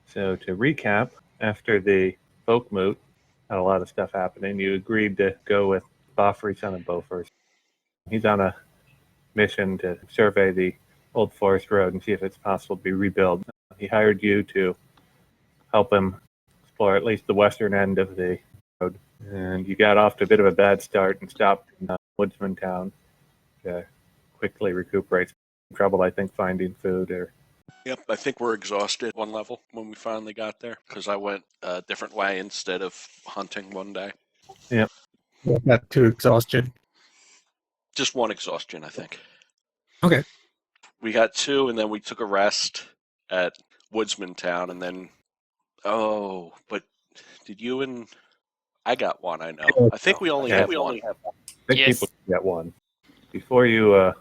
So to recap, after the folk moot, had a lot of stuff happening. You agreed to go with Boffrey, son of Beaufort. He's on a mission to survey the old forest road and see if it's possible to be rebuilt. He hired you to help him explore at least the western end of the road. And you got off to a bit of a bad start and stopped in Woodsman Town to quickly recuperate. Trouble, I think, finding food or... Yep, I think we're exhausted one level when we finally got there, because I went a different way instead of hunting one day. Yep. Not too exhaustion. Just one exhaustion, I think. Okay. We got 2, and then we took a rest at Woodsman Town, and then... Oh, but did you and... I got 1, I know. I think we only have 1. I think people get 1. Before you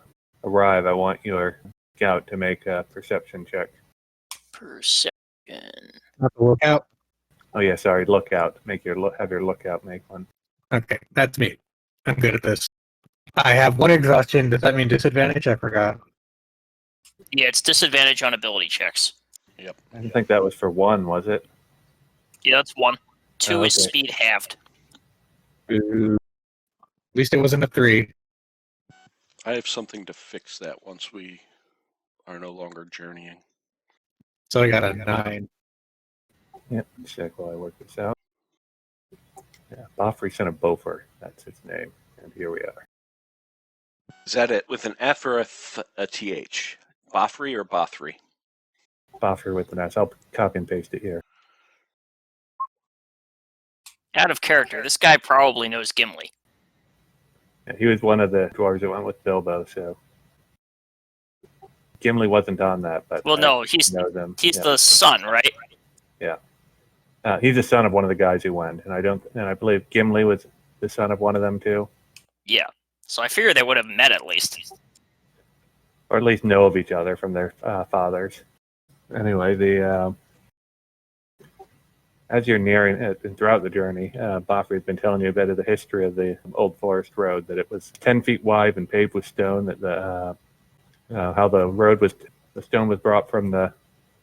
arrive, I want your scout to make a perception check. Perception. Not the lookout. Oh yeah, sorry, lookout. Have your lookout make one. Okay, that's me. I'm good at this. I have 1 exhaustion. Does that mean disadvantage? I forgot. Yeah, it's disadvantage on ability checks. Yep. I didn't think that was for 1, was it? Yeah, that's 1. 2 Oh, is okay. speed halved. At least it wasn't a 3. I have something to fix that once we are no longer journeying. So I got a 9. Yep, check while I work this out. Yeah, Boffrey, son of Beaufort. That's his name. And here we are. Is that it with an F or a TH? Boffrey or Bothry? Boffrey with an S. I'll copy and paste it here. Out of character, this guy probably knows Gimli. Yeah, he was one of the dwarves that went with Bilbo, so... Gimli wasn't on that, but... Well, no, he's the son, right? Yeah. He's the son of one of the guys who went, and I believe Gimli was the son of one of them too. Yeah. So I figure they would have met at least. Or at least know of each other from their fathers. Anyway, as you're nearing it, and throughout the journey, Boffrey's been telling you a bit of the history of the old forest road, that it was 10 feet wide and paved with stone, that how the stone was brought from the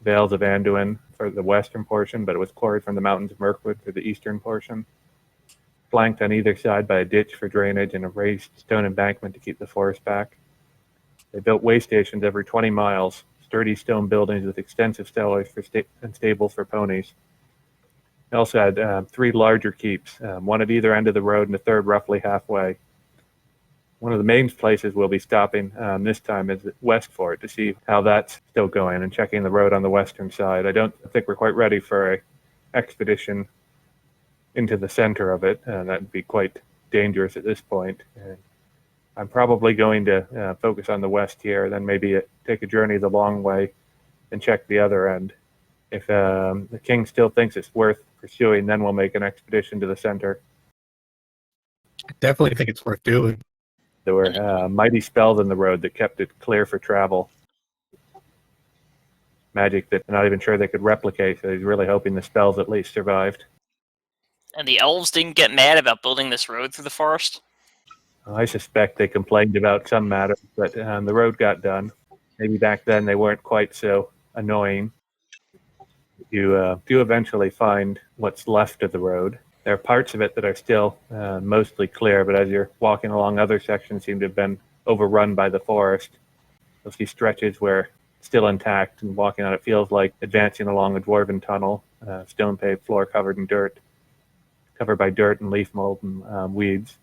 Vales of Anduin for the western portion, but it was quarried from the mountains of Mirkwood for the eastern portion. Flanked on either side by a ditch for drainage and a raised stone embankment to keep the forest back. They built way stations every 20 miles, sturdy stone buildings with extensive cellars and stables for ponies. They also had 3 larger keeps, one at either end of the road and a third roughly halfway. One of the main places we'll be stopping this time is at Westfort to see how that's still going and checking the road on the western side. I don't think we're quite ready for an expedition into the center of it, and that'd be quite dangerous at this point. And I'm probably going to focus on the west here, then maybe take a journey the long way and check the other end. If the king still thinks it's worth pursuing, then we'll make an expedition to the center. I definitely think it's worth doing. There were mighty spells in the road that kept it clear for travel. Magic that they're not even sure they could replicate, so he's really hoping the spells at least survived. And the elves didn't get mad about building this road through the forest? I suspect they complained about some matters, but the road got done. Maybe back then they weren't quite so annoying. You do eventually find what's left of the road. There are parts of it that are still mostly clear, but as you're walking along, other sections seem to have been overrun by the forest. You'll see stretches where it's still intact, and walking on it feels like advancing along a dwarven tunnel, stone-paved floor covered by dirt and leaf mold and weeds,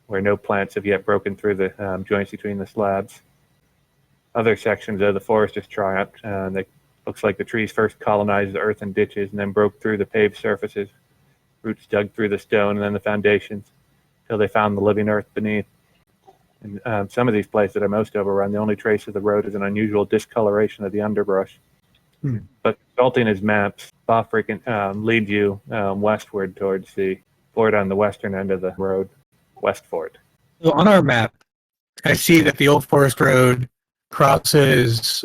where no plants have yet broken through the joints between the slabs. Other sections of the forest has triumphed, and it looks like the trees first colonized the earth and ditches and then broke through the paved surfaces. Roots dug through the stone and then the foundations until they found the living earth beneath. And some of these places that are most overrun, the only trace of the road is an unusual discoloration of the underbrush. But consulting his maps, Boffrey can lead you westward towards the fort on the western end of the road, Westfort. So on our map, I see that the old forest road crosses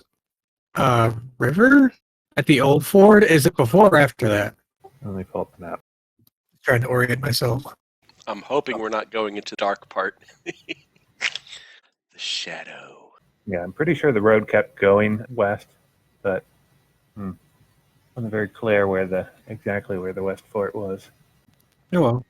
a river at the old ford. Is it before or after that? Let me pull up the map. Trying to orient myself. I'm hoping we're not going into the dark part. The shadow. Yeah, I'm pretty sure the road kept going west, but wasn't very clear exactly where the West Fort was. Oh well.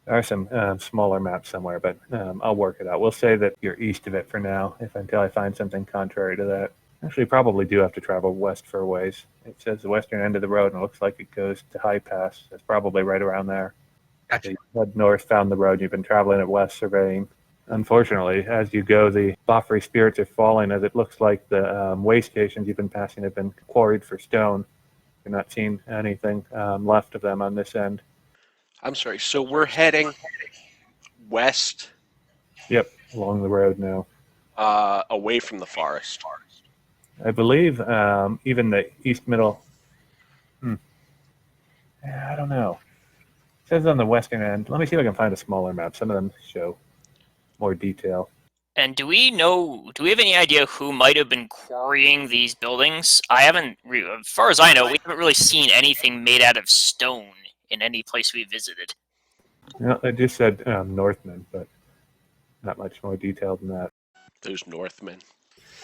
There are some smaller maps somewhere, but I'll work it out. We'll say that you're east of it for now, until I find something contrary to that. Actually, probably do have to travel west for a ways. It says the western end of the road, and it looks like it goes to High Pass. It's probably right around there. Gotcha. You head north, found the road, you've been traveling it west, surveying. Unfortunately, as you go, the Boffery spirits are falling, as it looks like the way stations you've been passing have been quarried for stone. You're not seeing anything left of them on this end. I'm sorry. So we're heading west, Yep, along the road now. away from the forest. I believe even the east middle. Yeah, I don't know. It says on the western end. Let me see if I can find a smaller map. Some of them show more detail. And do we have any idea who might have been quarrying these buildings? As far as I know, we haven't really seen anything made out of stone in any place we visited. It just said Northmen, but not much more detail than that. Those Northmen.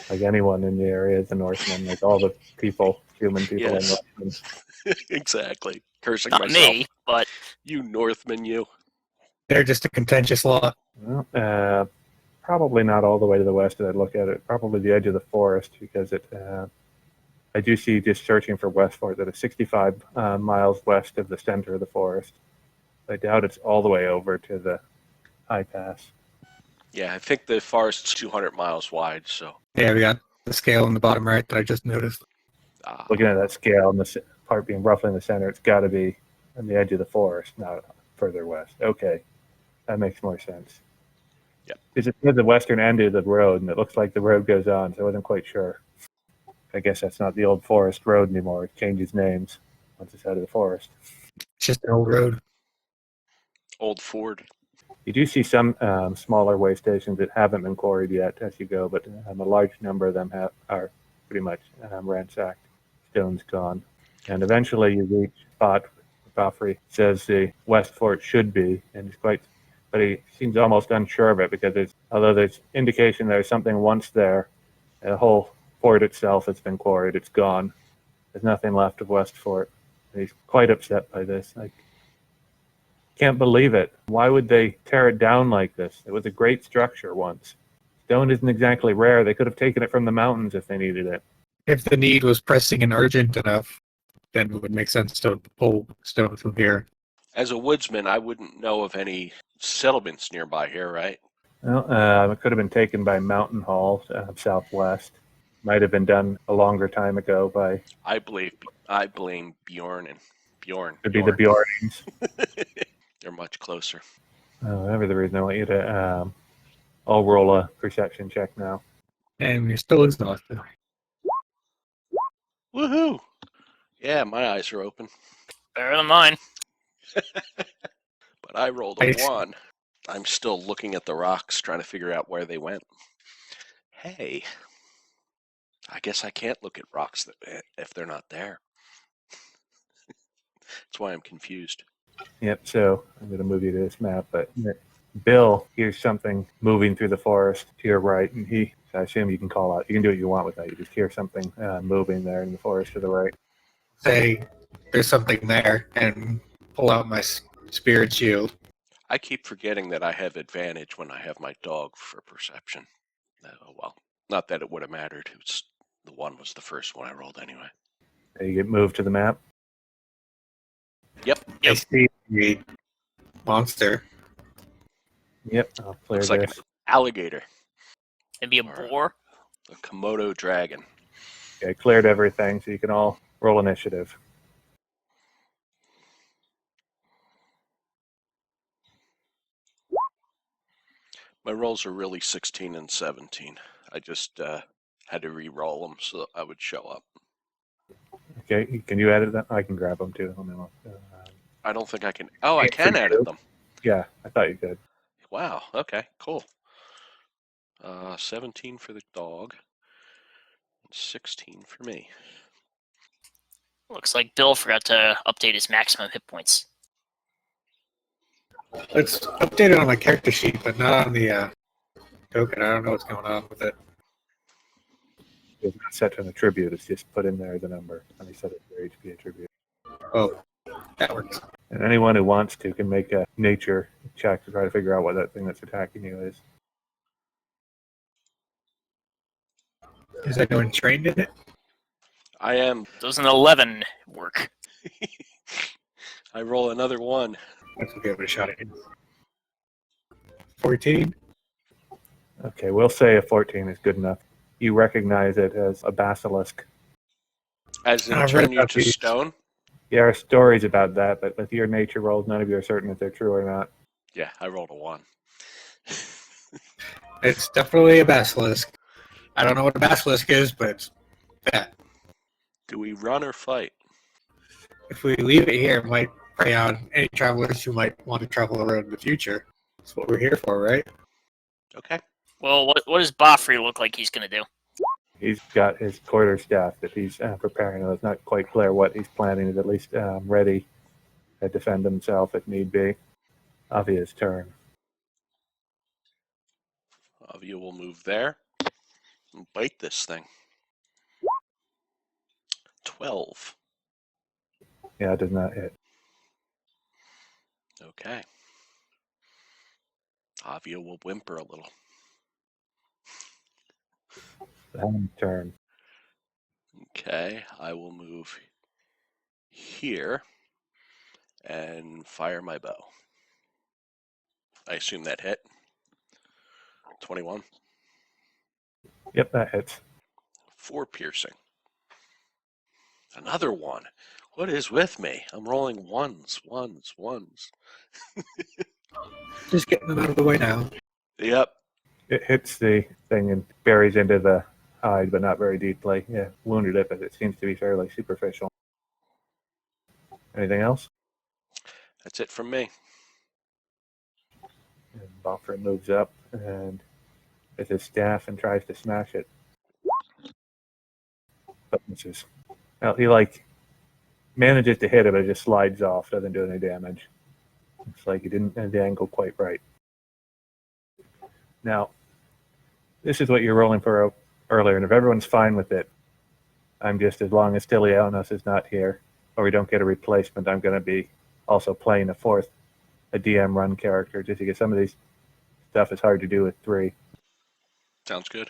Like anyone in the area is a Northman. Like all the people, human people Yes. are Northmen. Exactly. Cursing Not myself. me, but You Northmen, you. They're just a contentious lot. Well, probably not all the way to the west as I look at it. Probably the edge of the forest, because I do see, just searching for Westfort, that it's 65 miles west of the center of the forest. I doubt it's all the way over to the High Pass. Yeah, I think the forest's 200 miles wide, so. Yeah, we got the scale in the bottom right that I just noticed. Looking at that scale and the part being roughly in the center, it's got to be on the edge of the forest, not further west. Okay, that makes more sense. Yep. Because it says the western end of the road, and it looks like the road goes on, so I wasn't quite sure. I guess that's not the old forest road anymore. It changes names once it's out of the forest. It's just an old road. Old Ford. You do see some smaller way stations that haven't been quarried yet as you go, but a large number of them are pretty much ransacked. Stone's gone. And eventually you reach a spot where Boffery says the West Fort should be, and but he seems almost unsure of it, because although there's indication there's something once there, the whole fort itself has been quarried. It's gone. There's nothing left of West Fort. And he's quite upset by this. Can't believe it. Why would they tear it down like this? It was a great structure once. Stone isn't exactly rare. They could have taken it from the mountains if they needed it. If the need was pressing and urgent enough, then it would make sense to pull stone from here. As a woodsman, I wouldn't know of any settlements nearby here, right? Well, it could have been taken by Mountain Hall southwest. Might have been done a longer time ago by. I blame Bjorn. Could be the Bjornings. They're much closer. Whatever the reason, I want you to. I'll roll a perception check now. And you're still exhausted. Woohoo! Yeah, my eyes are open. better than mine. But I rolled a 1. I'm still looking at the rocks, trying to figure out where they went. Hey, I guess I can't look at rocks if they're not there. That's why I'm confused. Yep, so I'm going to move you to this map, but Bill hears something moving through the forest to your right, and I assume you can call out. You can do what you want with that. You just hear something moving there in the forest to the right. Say there's something there and pull out my spirit shield. I keep forgetting that I have advantage when I have my dog for perception. Well, not that it would have mattered. The 1 was the first one I rolled anyway. You get moved to the map. Yep. I see the monster. Yep, I'll clear Looks this. like an alligator. Maybe a Or- boar. A Komodo dragon. Okay, I cleared everything, so you can all roll initiative. My rolls are really 16 and 17. I just had to re-roll them so that I would show up. Okay, can you edit them? I can grab them too. Hold on. I don't think I can. Oh, I can For you. edit them. Yeah, I thought you could. Wow. Okay. Cool. 17 for the dog. 16 for me. Looks like Bill forgot to update his maximum hit points. It's updated on my character sheet, but not on the token. I don't know what's going on with it. It's not set to an attribute. It's just put in there as a number. And he said it. HP attribute. Oh, that works. And anyone who wants to can make a nature check to try to figure out what that thing that's attacking you is. Is anyone trained in it? I am. Does an 11 work? I roll another 1. Let's give it a shot at it. 14. Okay, we'll say a 14 is good enough. You recognize it as a basilisk. As in I've read turn you about to these. stone? There are stories about that, but with your nature rolls, none of you are certain if they're true or not. Yeah, I rolled a 1. It's definitely a basilisk. I don't know what a basilisk is, but it's that. Do we run or fight? If we leave it here, it might prey on any travelers who might want to travel around in the future. That's what we're here for, right? Okay. Well, what does Boffrey look like he's going to do? He's got his quarterstaff that he's preparing. It's not quite clear what he's planning. He's at least ready to defend himself if need be. Avia's turn. Avia will move there and bite this thing. 12. Yeah, it does not hit. Okay. Avia will whimper a little. Turn. Okay, I will move here and fire my bow. I assume that hit. 21. Yep, that hits. 4 piercing. Another 1. What is with me? I'm rolling ones. Just getting them out of the way now. Yep. It hits the thing and buries into the hide, but not very deeply. Yeah, wounded it, but it seems to be fairly superficial. Anything else? That's it from me. And Boffrey moves up and with his staff and tries to smash it. But misses. Well, he manages to hit it, but it just slides off, doesn't do any damage. Looks like he didn't have the angle quite right. Now, this is what you're rolling for earlier, and if everyone's fine with it, I'm just, as long as Stilianos is not here, or we don't get a replacement, I'm going to be also playing a DM run character, just because some of these stuff is hard to do with 3. Sounds good.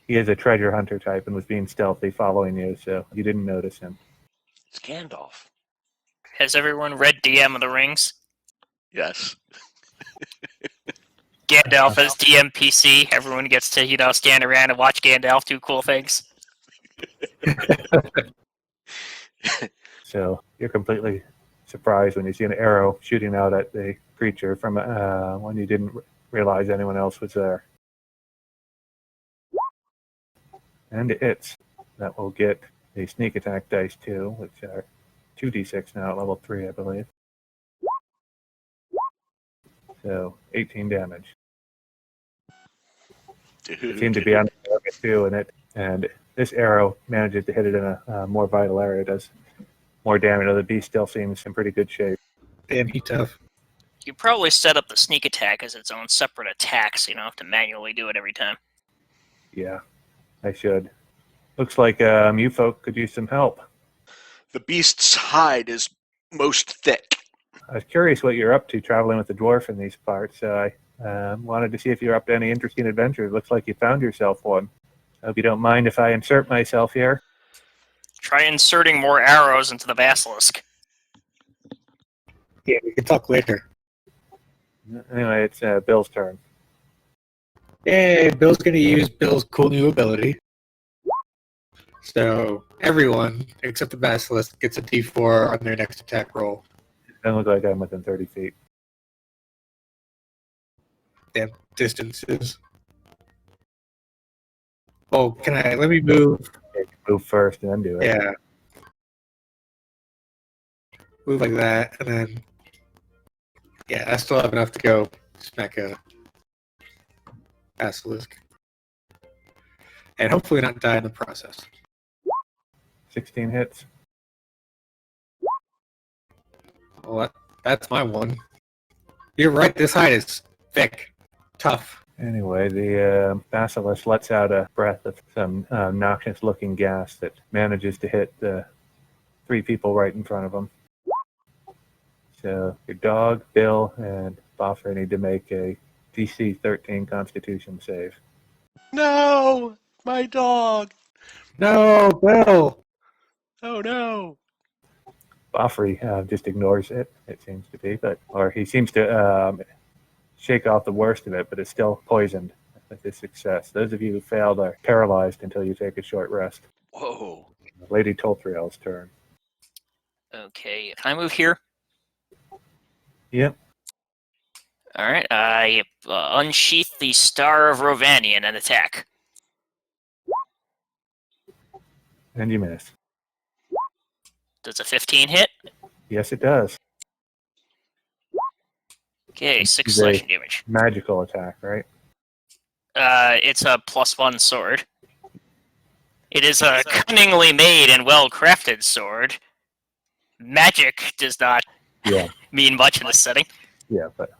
He is a treasure hunter type and was being stealthy following you, so you didn't notice him. It's Gandalf. Has everyone read DM of the Rings? Yes. Gandalf as DM PC. Everyone gets to, stand around and watch Gandalf do cool things. So you're completely surprised when you see an arrow shooting out at the creature from when you didn't realize anyone else was there. And it hits. That will get the sneak attack dice too, which are 2d6 now at level 3, I believe. So 18 damage. Dude. It seemed to be on the target too, and this arrow manages to hit it in a more vital area. It does more damage. The beast still seems in pretty good shape. Damn, he tough. You probably set up the sneak attack as its own separate attack, so you don't have to manually do it every time. Yeah, I should. Looks like you folk could use some help. The beast's hide is most thick. I was curious what you're up to traveling with the dwarf in these parts. I wanted to see if you're up to any interesting adventures. Looks like you found yourself one. I hope you don't mind if I insert myself here. Try inserting more arrows into the basilisk. Yeah, we can talk later. Anyway, it's Bill's turn. Yay, Bill's going to use Bill's cool new ability. So everyone, except the basilisk, gets a d4 on their next attack roll. Doesn't look like I'm within 30 feet. Damn distances. Oh, let me move. Move first and then do it. Yeah. Move like that, and then, yeah, I still have enough to go smack a basilisk. And hopefully not die in the process. 16 hits. Well, that's my one. You're right, this hide is thick, tough. Anyway, the basilisk lets out a breath of some noxious-looking gas that manages to hit the 3 people right in front of him. So your dog, Bill, and Boffer need to make a DC 13 Constitution save. No, my dog. No, Bill. Oh no. Boffer just ignores it, it seems to be, or he seems to shake off the worst of it, but it's still poisoned with his success. Those of you who failed are paralyzed until you take a short rest. Whoa. Lady Tolthriel's turn. Okay, can I move here? Yep. All right, I unsheath the Star of Rovanian and attack. And you miss. Does a 15 hit? Yes, it does. Okay, 6 Is slashing damage. Magical attack, right? It's a +1 sword. It is a cunningly made and well-crafted sword. Magic does not Yeah. mean much in this setting. Yeah, but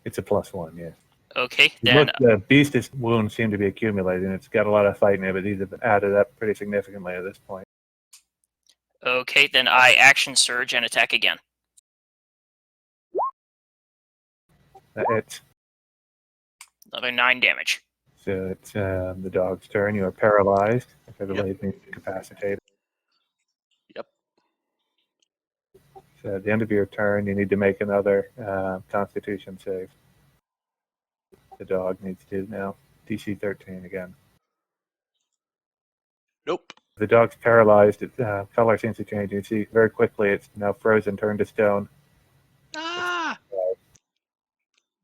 it's a +1, yeah. Okay, You then look, the beast's wounds seem to be accumulating. It's got a lot of fight in it, but these have been added up pretty significantly at this point. I action surge and attack again. It's Another 9 damage. So it's the dog's turn. You are paralyzed. If everybody's been incapacitated. Yep. So at the end of your turn, you need to make another Constitution save. The dog needs to now. DC 13 again. Nope. The dog's paralyzed. Its color seems to change. You see very quickly it's now frozen, turned to stone. Ah.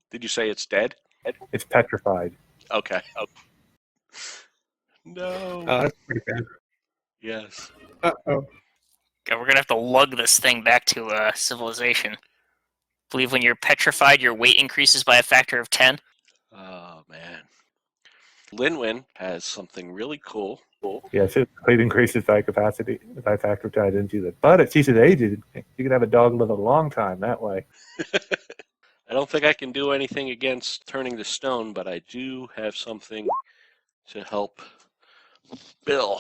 Did you say it's dead? It's petrified. Okay. No. Oh, that's pretty bad. Yes. Uh-oh. Okay, we're gonna have to lug this thing back to civilization. I believe when you're petrified, your weight increases by a factor of 10. Oh man. Linwin has something really cool. Yes, it increases by capacity, by factor of 10. I didn't do that. But it sees it aged. You can have a dog live a long time that way. I don't think I can do anything against turning to stone, but I do have something to help Bill.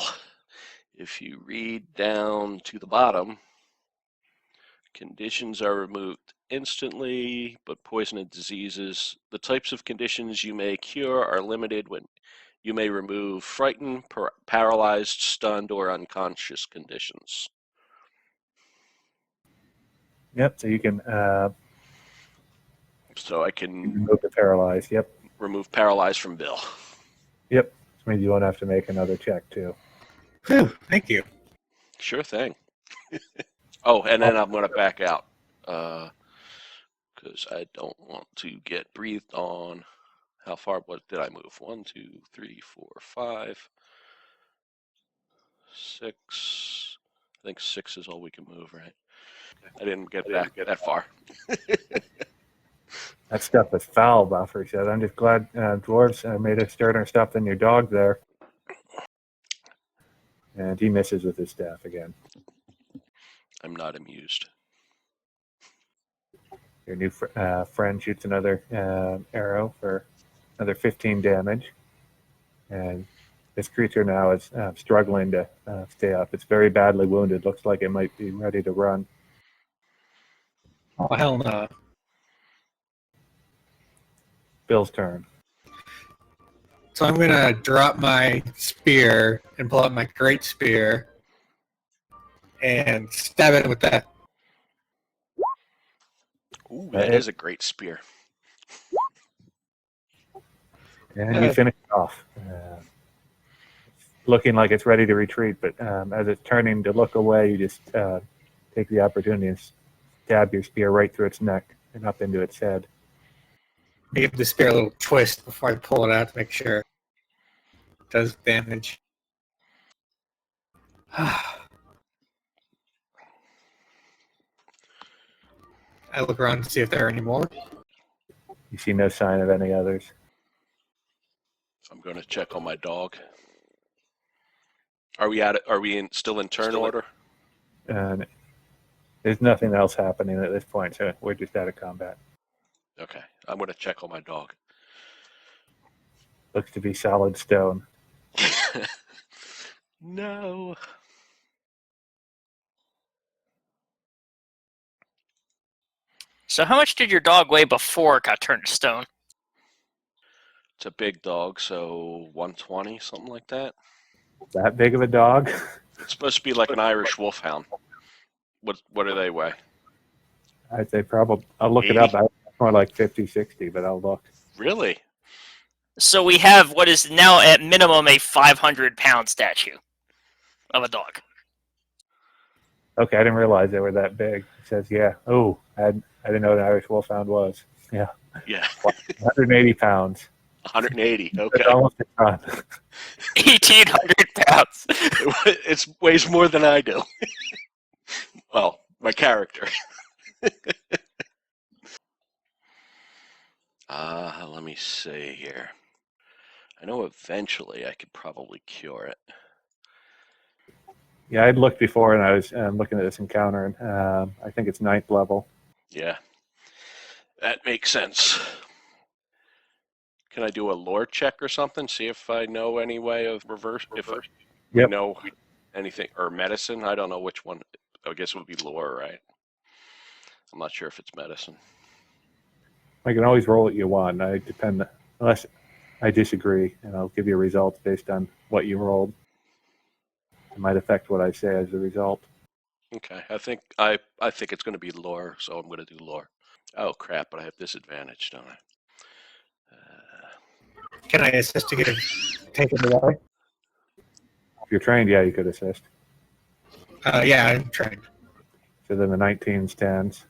If you read down to the bottom, conditions are removed instantly, but poison and diseases. The types of conditions you may cure are limited when you may remove frightened, paralyzed, stunned, or unconscious conditions. Yep, so you can So I can remove the paralyzed. Yep. remove paralyzed from Bill. Yep. Which means you won't have to make another check, too. Whew, thank you. Sure thing. Oh, and then I'm going to back out because I don't want to get breathed on. How far? What did I move? 1, 2, 3, 4, 5, 6. I think 6 is all we can move, right? I didn't get back that far. That stuff is foul, Buffer said. I'm just glad dwarves made a sterner stuff than your dog there. And he misses with his staff again. I'm not amused. Your new friend shoots another arrow for another 15 damage. And this creature now is struggling to stay up. It's very badly wounded. Looks like it might be ready to run. Oh, hell no. Bill's turn. So I'm going to drop my spear and pull out my great spear and stab it with that. Ooh, that is a great spear. And you finish it off. Looking like it's ready to retreat, but as it's turning to look away, you just take the opportunity and stab your spear right through its neck and up into its head. I give the spear a little twist before I pull it out to make sure it does damage. I look around to see if there are any more. You see no sign of any others. I'm going to check on my dog. Are we at it? Are we still in turn order? And there's nothing else happening at this point, so we're just out of combat. Okay, I'm going to check on my dog. Looks to be solid stone. No. So how much did your dog weigh before it got turned to stone? It's a big dog, so 120, something like that. That big of a dog? It's supposed to be like an Irish wolfhound. What do they weigh? I'd say probably. I'll look it 80? up. It's more like 50, 60, but I'll look. Really? So we have what is now at minimum a 500-pound statue of a dog. Okay, I didn't realize they were that big. It says, yeah. Oh, I didn't know what an Irish wolfhound was. Yeah. Yeah. 180 pounds. 180. It's Okay. almost a ton. 1,800 pounds. It weighs more than I do. Well, my character. Let me see here. I know eventually I could probably cure it. Yeah, I'd looked before, and I was looking at this encounter, and I think it's 9th level. Yeah. That makes sense. Can I do a lore check or something? See if I know any way of reverse. If I Yep. know anything, or medicine. I don't know which one. I guess it would be lore, right? I'm not sure if it's medicine. I can always roll what you want. I depend, unless I disagree, and I'll give you results based on what you rolled. It might affect what I say as a result. Okay, I think it's going to be lore, so I'm going to do lore. Oh crap! But I have disadvantage, don't I? Can I assist to get it taken away? If you're trained, yeah, you could assist. Yeah, I'm trained. So then the 19 stands.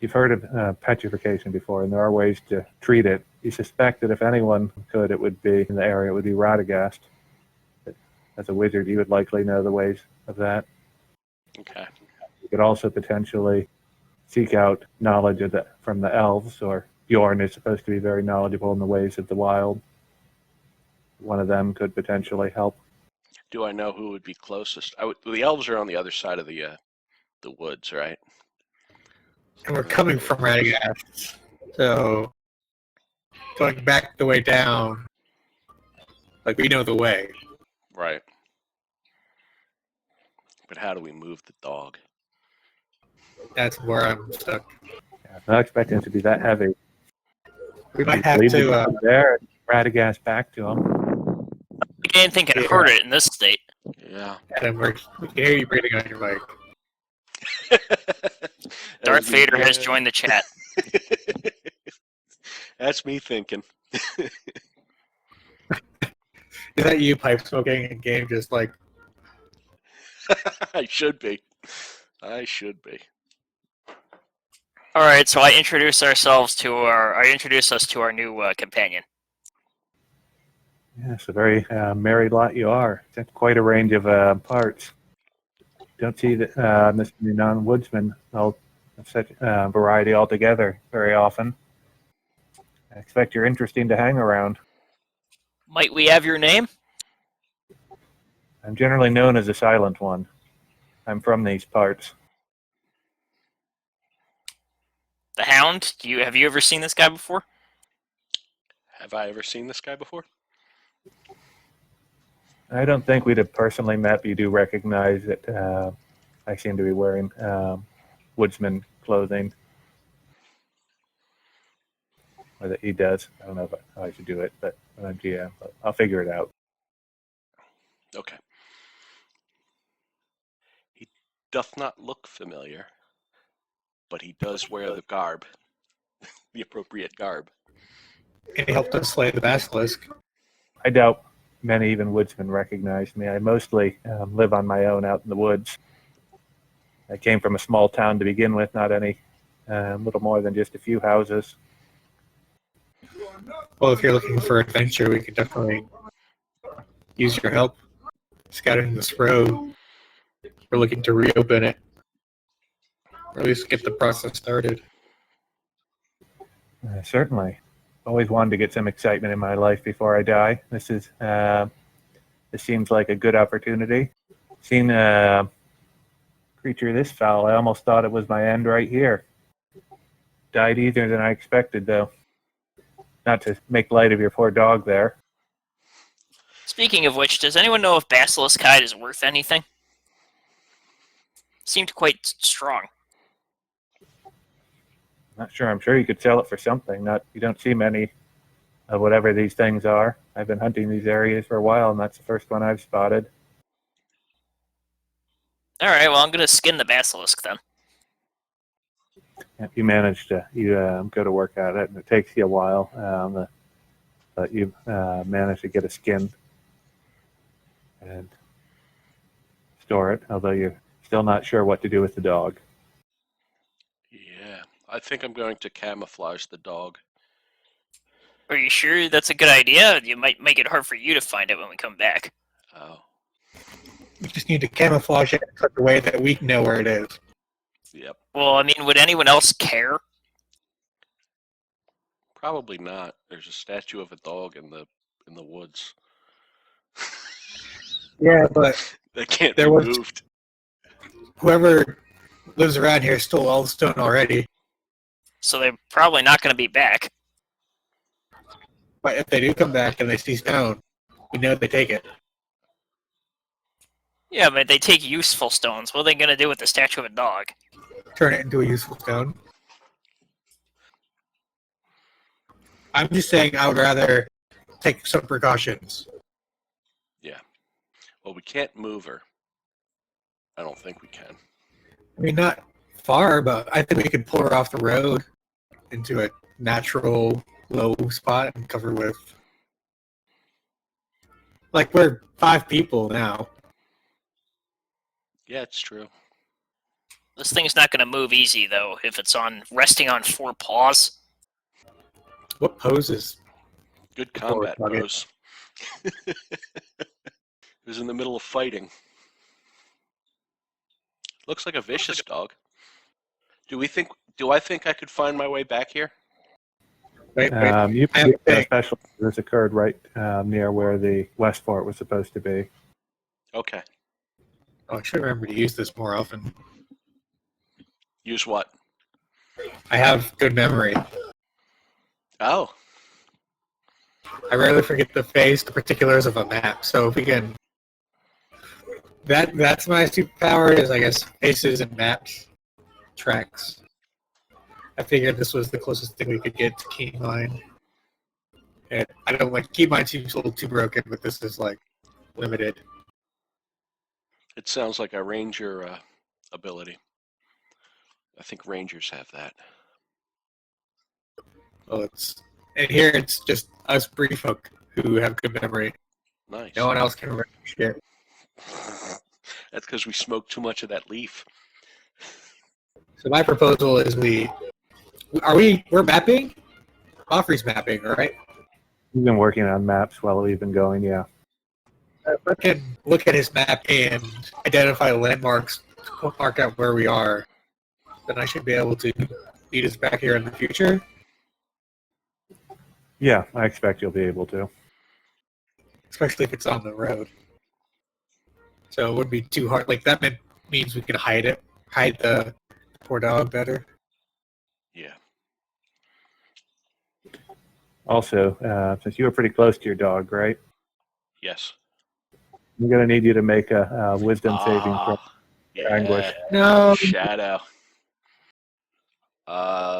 You've heard of petrification before, and there are ways to treat it. You suspect that if anyone could, it would be in the area, it would be Radagast. But as a wizard, you would likely know the ways of that. Okay. You could also potentially seek out knowledge of from the elves, or Bjorn is supposed to be very knowledgeable in the ways of the wild. One of them could potentially help. Do I know who would be closest? The elves are on the other side of the woods, right? And we're coming from Radagast, so going back the way down, like we know the way. Right. But how do we move the dog? That's where I'm stuck. Yeah, I'm not expecting it to be that heavy. We might have Leave the to. dog there and Radagast back to him. We didn't think it hurt it in this state. Yeah. Adam, we can hear you breathing on your mic. Darth Vader has joined the chat. That's me thinking. Is that you pipe smoking in game? Just like I should be. All right, so I introduce us to our new companion. Yes, a very merry lot you are. That's quite a range of parts. Don't see that this non-woodsman of such variety altogether very often. I expect you're interesting to hang around. Might we have your name? I'm generally known as a silent one. I'm from these parts. The Hound? Have you ever seen this guy before? Have I ever seen this guy before? I don't think we'd have personally met, but you do recognize that I seem to be wearing woodsman clothing. Or that he does. I don't know how I should do it, but I'm GM. But I'll figure it out. Okay. He doth not look familiar, but he does wear the garb, the appropriate garb. he helped us slay the basilisk. I doubt many even woodsmen recognize me. I mostly live on my own out in the woods. I came from a small town to begin with, not any, little more than just a few houses. Well, if you're looking for adventure, we could definitely use your help scouting this road. We're looking to reopen it, or at least get the process started. Certainly. Always wanted to get some excitement in my life before I die. This seems like a good opportunity. Seen a creature this foul, I almost thought it was my end right here. Died easier than I expected, though. not to make light of your poor dog there. Speaking of which, does anyone know if basilisk hide is worth anything? Seemed quite strong. Not sure. I'm sure you could sell it for something. You don't see many of whatever these things are. I've been hunting these areas for a while, and that's the first one I've spotted. All right, well, I'm going to skin the basilisk then. If you manage to go to work at it, and it takes you a while, but you manage to get a skin and store it, although you're still not sure what to do with the dog. Yeah, I think I'm going to camouflage the dog. Are you sure that's a good idea? You might make it hard for you to find it when we come back. Oh, We just need to camouflage it in such a way that we know where it is. yep. Well, I mean, would anyone else care? Probably not. There's a statue of a dog in the woods. Yeah, but That can't There be was- moved. whoever lives around here stole all the stone already. So they're probably not going to be back. But if they do come back and they see stone, we know they take it. Yeah, but they take useful stones. What are they going to do with the statue of a dog? Turn it into a useful stone. I'm just saying I would rather take some precautions. Well, we can't move her. I don't think we can. I mean, not far, but I think we could pull her off the road into a natural low spot and cover with. Like, we're 5 people now. Yeah, it's true. This thing's not going to move easy, though, if it's resting on 4 paws. What poses? Good combat target. pose. It was in the middle of fighting. Looks like a vicious dog. Do I think I could find my way back here? Wait, You I have picked a a thing. special. This occurred right near where the West Fort was supposed to be. Okay. Oh, I should remember to use this more often. Use what? I have good memory. Oh, I rarely forget the particulars of a map. So if we can, that's my superpower is, I guess, faces and maps, tracks. I figured this was the closest thing we could get to Keyline. And I don't like Keyline seems a little too broken, but this is like limited. it sounds like a ranger ability. I think rangers have that. Well, and here it's just us brief folk who have good memory. Nice. No one else can remember shit. That's because we smoked too much of that leaf. So my proposal is we're mapping? Offrey's mapping, all right? We've been working on maps while we've been going, yeah. If I can look at his map and identify landmarks to mark out where we are, then I should be able to lead us back here in the future. Yeah, I expect you'll be able to. Especially if it's on the road. So it wouldn't be too hard. Like, that means we can hide the poor dog better. Yeah. Also, since you were pretty close to your dog, right? Yes. I'm going to need you to make a wisdom saving throw. Yeah. Anguish. No. Shadow.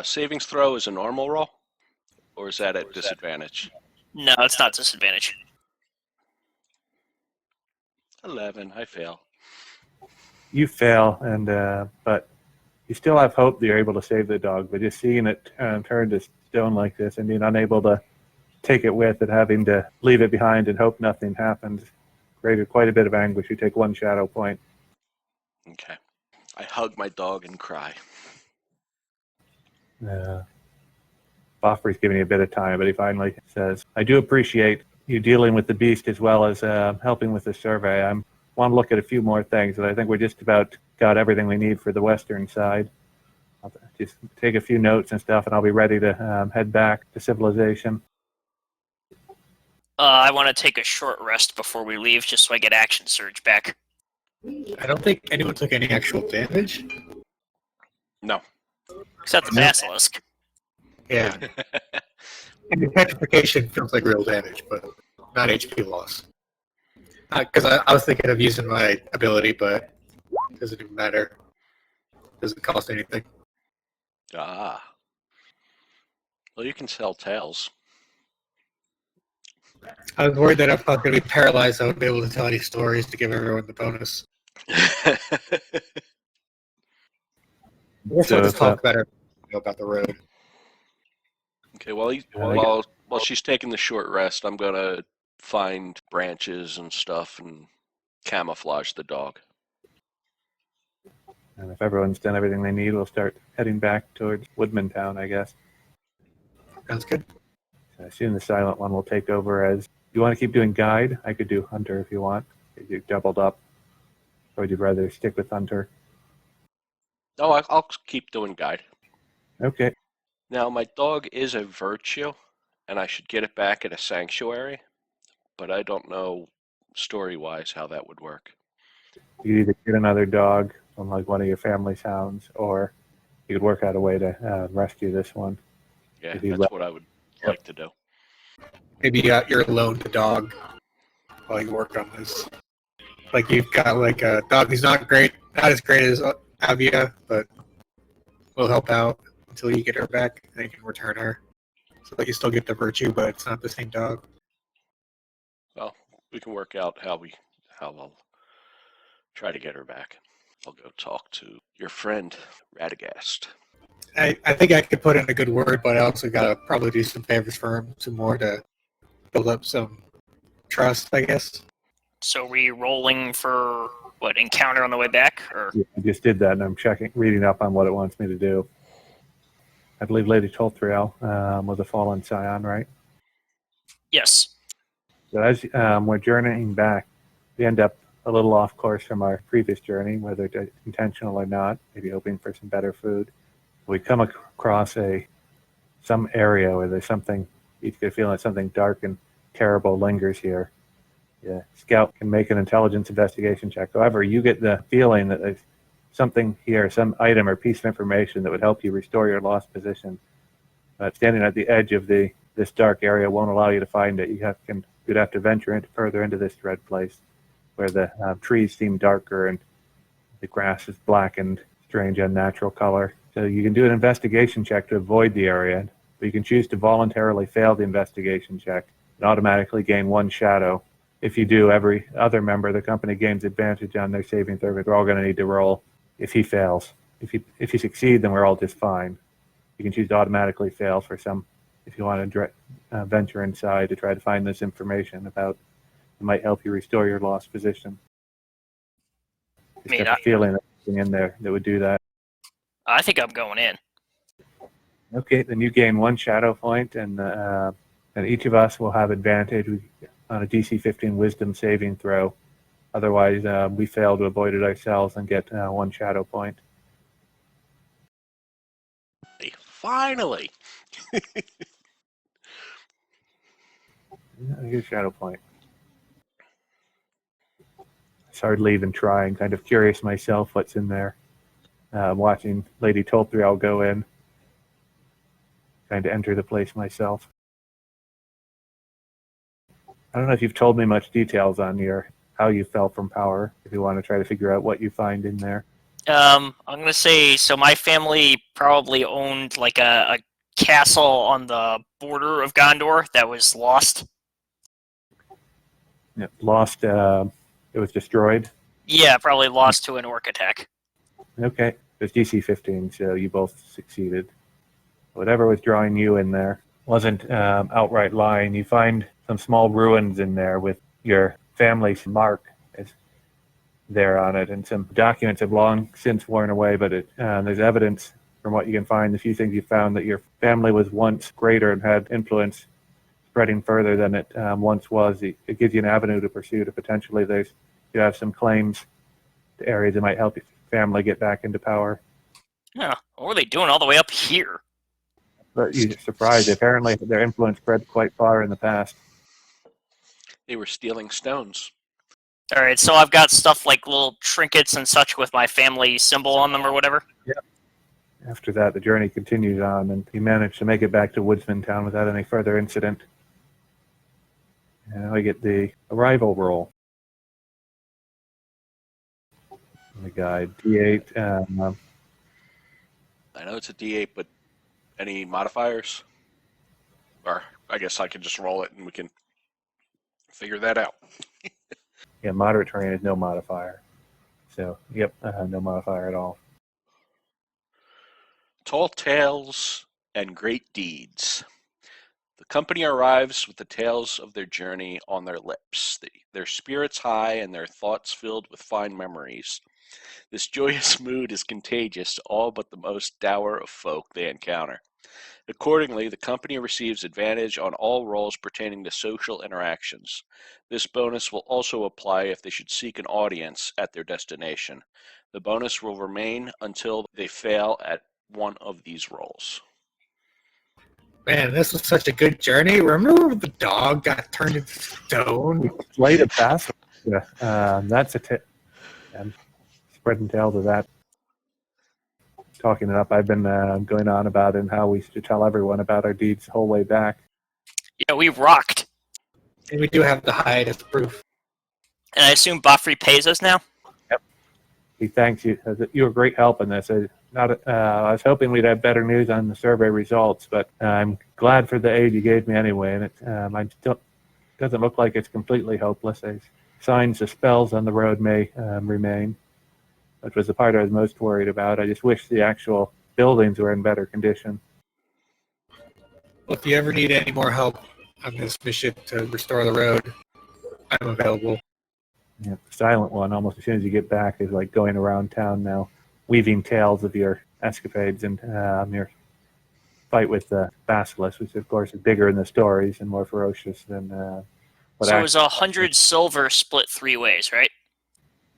Savings throw is a normal roll? Or is that at disadvantage? No, it's not disadvantage. 11. I fail. You fail, but you still have hope that you're able to save the dog. But just seeing it turn to stone like this and being unable to take it with it, having to leave it behind and hope nothing happens, created quite a bit of anguish. You take 1 shadow point. Okay. I hug my dog and cry. Boffrey's giving you a bit of time, but he finally says, I do appreciate you dealing with the beast as well as helping with the survey. I want to look at a few more things, but I think we're just about got everything we need for the western side. I'll just take a few notes and stuff, and I'll be ready to head back to civilization. I want to take a short rest before we leave, just so I get action surge back. I don't think anyone took any actual damage. No. Except the basilisk. Yeah. And petrification feels like real damage, but not HP loss. Because I was thinking of using my ability, but it doesn't even matter. Doesn't cost anything. Ah. Well, you can sell tails. I was worried that if I was going to be paralyzed, I wouldn't be able to tell any stories to give everyone the bonus. We'll So just if, talk about the road. Okay, while she's taking the short rest, I'm gonna find branches and stuff and camouflage the dog. and if everyone's done everything they need, we'll start heading back towards Woodman Town, I guess. Sounds good. So I assume the silent one will take over as. You want to keep doing guide? I could do hunter if you want. If you doubled up, or would you rather stick with hunter? Oh, I'll keep doing guide. Okay. Now, my dog is a virtue, and I should get it back at a sanctuary, but I don't know story-wise how that would work. You could either get another dog from like one of your family's hounds, or you could work out a way to rescue this one. Yeah, If you that's what I would like to do. Maybe you're alone the dog while you work on this. Like you've got like a dog who's not as great as Avia, but will help out until you get her back, and you can return her. So that you still get the virtue, but it's not the same dog. Well, we can work out how I'll try to get her back. I'll go talk to your friend, Radagast. I think I could put in a good word, but I also gotta probably do some favors for him, some more to build up some trust, I guess. So we rolling for what, encounter on the way back, or Yeah, I just did that, and I'm reading up on what it wants me to do. I believe Lady Tolthriel was a fallen scion, right? yes? So as we're journeying back, we end up a little off course from our previous journey, whether it's intentional or not, maybe hoping for some better food. We come across some area where there's something, you get a feeling that something dark and terrible lingers here. Yeah, Scout can make an intelligence investigation check. However, you get the feeling that there's something here, some item or piece of information that would help you restore your lost position. Standing at the edge of this dark area won't allow you to find it. You'd have to venture further into this dread place, where the trees seem darker and the grass is black and strange, unnatural color. So you can do an investigation check to avoid the area, but you can choose to voluntarily fail the investigation check and automatically gain 1 shadow. If you do, every other member of the company gains advantage on their saving throw. We're all going to need to roll if he fails. If you succeed, then we're all just fine. You can choose to automatically fail for some if you want to venture inside to try to find this information about it might help you restore your lost position. Just have a feeling that something in there that would do that. I think I'm going in. Okay, then you gain 1 shadow point, and each of us will have advantage on a DC 15 Wisdom saving throw. Otherwise, we fail to avoid it ourselves and get 1 shadow point. Finally! A good shadow point. It's hardly even trying. Kind of curious myself what's in there. Watching Lady Tolthriel go in. Trying to enter the place myself. I don't know if you've told me much details on how you fell from power. If you want to try to figure out what you find in there. I'm gonna say so. My family probably owned like a castle on the border of Gondor that was lost. Yeah, lost. It was destroyed. Yeah, probably lost to an orc attack. Okay, it was DC 15, so you both succeeded. Whatever was drawing you in there wasn't outright lying. You find some small ruins in there with your family's mark is there on it, and some documents have long since worn away, but there's evidence from what you can find, the few things you found, that your family was once greater and had influence spreading further than it once was. It gives you an avenue to pursue to potentially you have some claims to areas that might help your family get back into power. Yeah, what were they doing all the way up here? But you're surprised. Apparently, their influence spread quite far in the past. They were stealing stones. All right, so I've got stuff like little trinkets and such with my family symbol on them or whatever. After that, the journey continues on, and you manage to make it back to Woodsman Town without any further incident. And we get the arrival roll. The guide, D8. I know it's a D8, but any modifiers? Or I guess I can just roll it and we can figure that out. Yeah, moderate terrain is no modifier. So, yep, no modifier at all. Tall tales and great deeds. The company arrives with the tales of their journey on their lips, their spirits high and their thoughts filled with fine memories. This joyous mood is contagious to all but the most dour of folk they encounter. Accordingly, the company receives advantage on all rolls pertaining to social interactions. This bonus will also apply if they should seek an audience at their destination. The bonus will remain until they fail at one of these rolls. Man, this was such a good journey. Remember when the dog got turned into stone? Slayed a basilisk. Yeah, that's I'm spreading tales of that. Talking it up. I've been going on about it and how we should tell everyone about our deeds the whole way back. Yeah, we rocked. And we do have the hide as proof. And I assume Boffrey pays us now? He thanks you. You were a great help in this. I was hoping we'd have better news on the survey results, but I'm glad for the aid you gave me anyway. And it doesn't look like it's completely hopeless. Signs the spells on the road may remain, which was the part I was most worried about. I just wish the actual buildings were in better condition. Well, if you ever need any more help on this mission to restore the road, I'm available. Yeah, the silent one, almost as soon as you get back, is like going around town now, weaving tales of your escapades and your fight with the basilisk, which of course is bigger in the stories and more ferocious than what So it was 100 silver split 3 ways, right?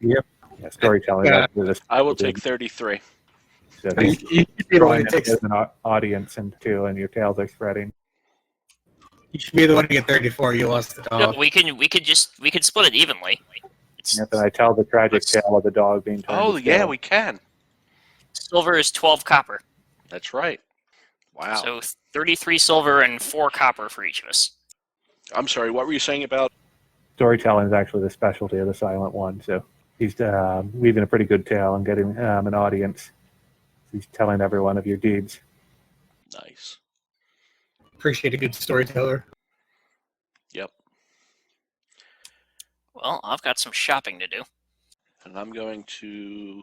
Yep. Yeah, storytelling. Yeah. I will take 33. So You should be the one drawing that takes. an audience and your tales are spreading. You should be the one to get 34. You lost the No, dog. we could split it evenly. Yep, and I tell the tragic tale of the dog being turned Oh, to yeah, stone. we can. Silver is 12 copper. That's right. Wow. So 33 silver and 4 copper for each of us. I'm sorry, what were you saying about? Storytelling is actually the specialty of the silent one, so he's weaving a pretty good tale and getting an audience. He's telling everyone of your deeds. Nice. Appreciate a good storyteller. Yep. Well, I've got some shopping to do. And I'm going to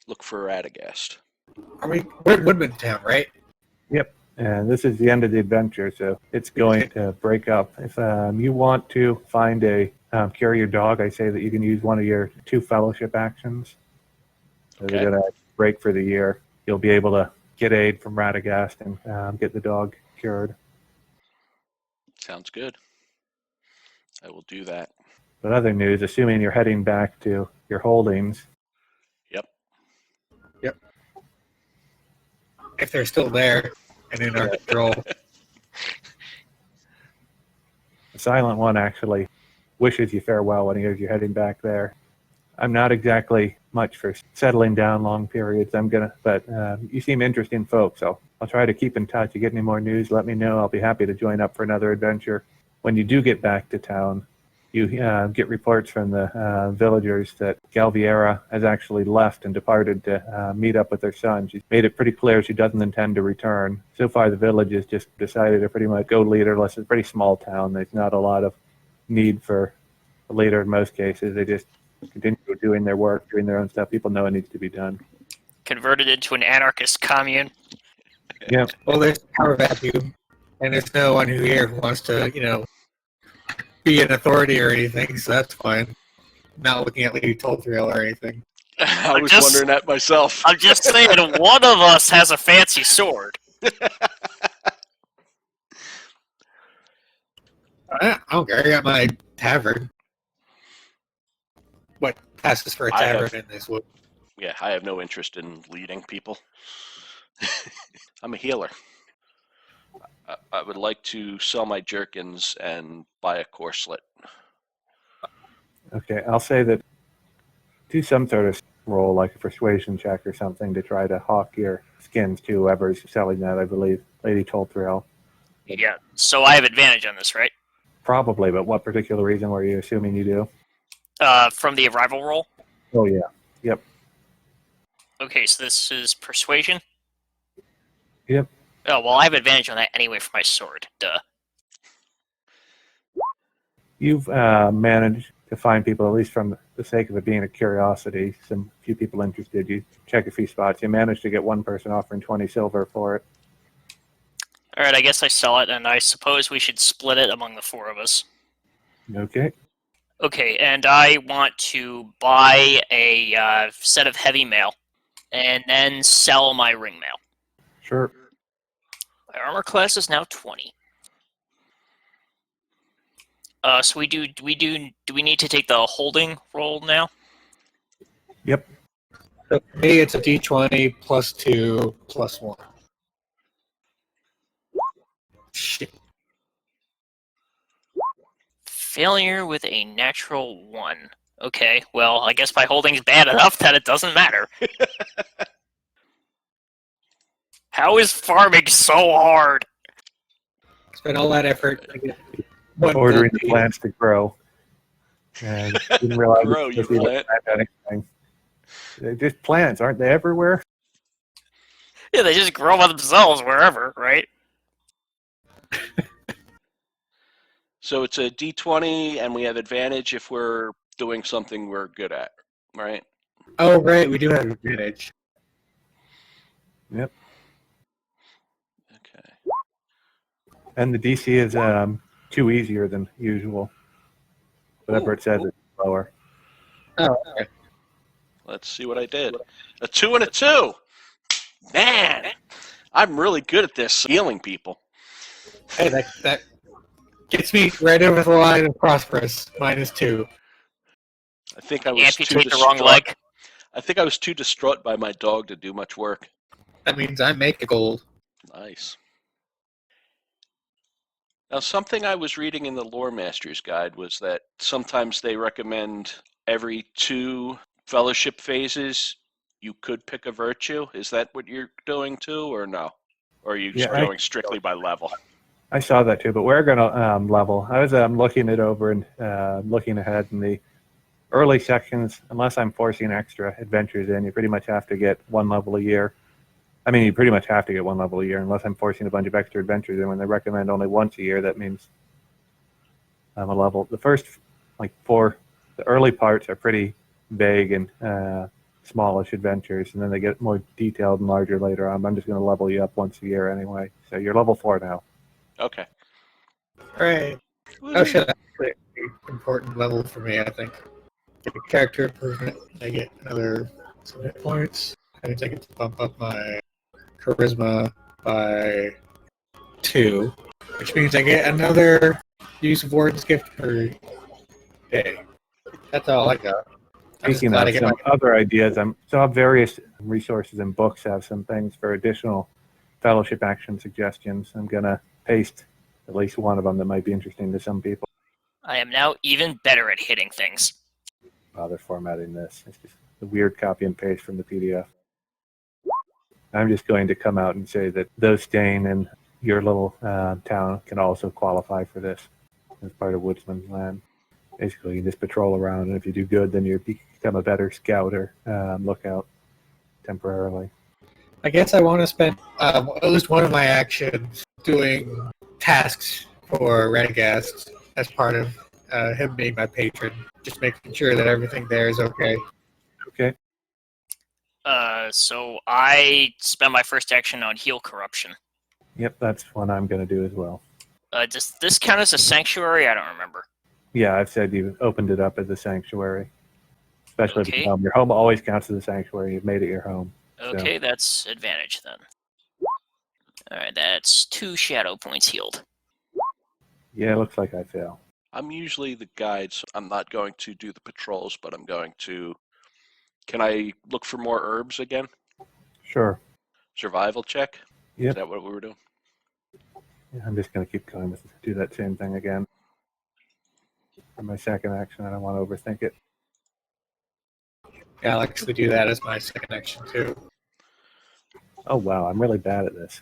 look for Radagast. We're in Woodman Town, right? Yep. And this is the end of the adventure, so it's going to break up. If you want to find a cure your dog, I say that you can use one of your 2 fellowship actions. So Okay. they're going to break for the year. You'll be able to get aid from Radagast and get the dog cured. Sounds good. I will do that. But other news, assuming you're heading back to your holdings, Yep. If they're still there and in our control. the Silent One actually wishes you farewell when he hears you're heading back there. I'm not exactly much for settling down long periods. But you seem interesting folks, so I'll try to keep in touch. You get any more news, let me know. I'll be happy to join up for another adventure. When you do get back to town, you get reports from the villagers that Galviera has actually left and departed to meet up with her son. She's made it pretty clear she doesn't intend to return. So far, the village has just decided to pretty much go leaderless. It's a pretty small town. There's not a lot of need for a leader in most cases. They just continue doing their work, doing their own stuff. People know it needs to be done. Converted into an anarchist commune. Yeah. Well, there's a power vacuum, and there's no one here who wants to, be an authority or anything, so that's fine. Not looking at Lady Tolthriel or anything. I was wondering that myself. I'm just saying, one of us has a fancy sword. I don't care. I got my tavern. What passes for a I tavern have- in this wood? Yeah, I have no interest in leading people. I'm a healer. I would like to sell my jerkins and buy a corselet. Okay, I'll say that do some sort of roll like a persuasion check or something to try to hawk your skins to whoever's selling that, I believe. Lady Tolthrill. Yeah. So I have advantage on this, right? Probably, but what particular reason were you assuming you do? From the arrival roll. Oh, yeah. Yep. Okay, so this is persuasion. Yep. Oh well, I have advantage on that anyway for my sword. Duh. You've managed to find people, at least from the sake of it being a curiosity, some few people interested. You check a few spots. You managed to get one person offering 20 silver for it. All right, I guess I sell it, and I suppose we should split it among the four of us. Okay. Okay, and I want to buy a set of heavy mail, and then sell my ring mail. Sure. My armor class is now 20. So do we need to take the holding roll now? Yep. So for me, it's a D20 plus 2 plus 1. Shit. Failure with a natural 1. Okay, well, I guess my holding's bad enough that it doesn't matter. How is farming so hard? Spent all that effort to get one Ordering gold the piece. plants to grow. And didn't realize Grow, it you was even plant. anything. They're just plants, aren't they everywhere? Yeah, they just grow by themselves wherever, right? So it's a D20, and we have advantage if we're doing something we're good at, right? Oh, right, we do have advantage. Yep. Okay. And the DC is 2 easier than usual. Whatever it says, it's lower. Oh, okay. Let's see what I did. A 2 and a 2. Man, I'm really good at this, healing people. Hey, that gets me right over the line of prosperous. -2. I think I was too Amputate the wrong distraught. leg. I think I was too distraught by my dog to do much work. That means I make a gold. Nice. Now, something I was reading in the Lore Master's Guide was that sometimes they recommend every 2 fellowship phases you could pick a virtue. Is that what you're doing too, or no? Or are you just Yeah, going strictly by level? I saw that too, but we're going to level. I was looking it over and looking ahead in the early sections. Unless I'm forcing extra adventures in, you pretty much have to get 1 level a year. I mean, you pretty much have to get 1 level a year unless I'm forcing a bunch of extra adventures in. When they recommend only once a year, that means I'm a level. The first, like 4, the early parts are pretty vague and smallish adventures, and then they get more detailed and larger later on. I'm just going to level you up once a year anyway. So you're level 4 now. Okay. Right. Oh shit, that's a pretty important level for me, I think. Get a character improvement. I get another some hit points. That means I get to bump up my charisma by 2, which means I get another use of Warden's Gift per day. That's all I got. I'm just Speaking glad I of get some my other ideas, I'm saw various resources and books have some things for additional fellowship action suggestions. I'm gonna paste at least one of them that might be interesting to some people. I am now even better at hitting things. They're formatting this. It's just a weird copy and paste from the PDF. I'm just going to come out and say that those staying in your little town can also qualify for this as part of Woodsman's Land. Basically, you just patrol around, and if you do good, then you become a better scout or lookout temporarily. I guess I want to spend at least one of my actions doing tasks for Radagast as part of him being my patron. Just making sure that everything there is okay. Okay. So I spend my first action on heal corruption. Yep, that's one I'm going to do as well. Does this count as a sanctuary? I don't remember. Yeah, I've said you opened it up as a sanctuary. Especially if Okay. it's home. Your home always counts as a sanctuary. You've made it your home. Okay, that's advantage then. Alright, that's 2 shadow points healed. Yeah, it looks like I fail. I'm usually the guide, so I'm not going to do the patrols, but I'm going to... Can I look for more herbs again? Sure. Survival check? Yep. Is that what we were doing? Yeah, I'm just going to keep going with do that same thing again. For my second action, I don't want to overthink it. Yeah, I'll actually do that as my second action too. Oh wow, I'm really bad at this.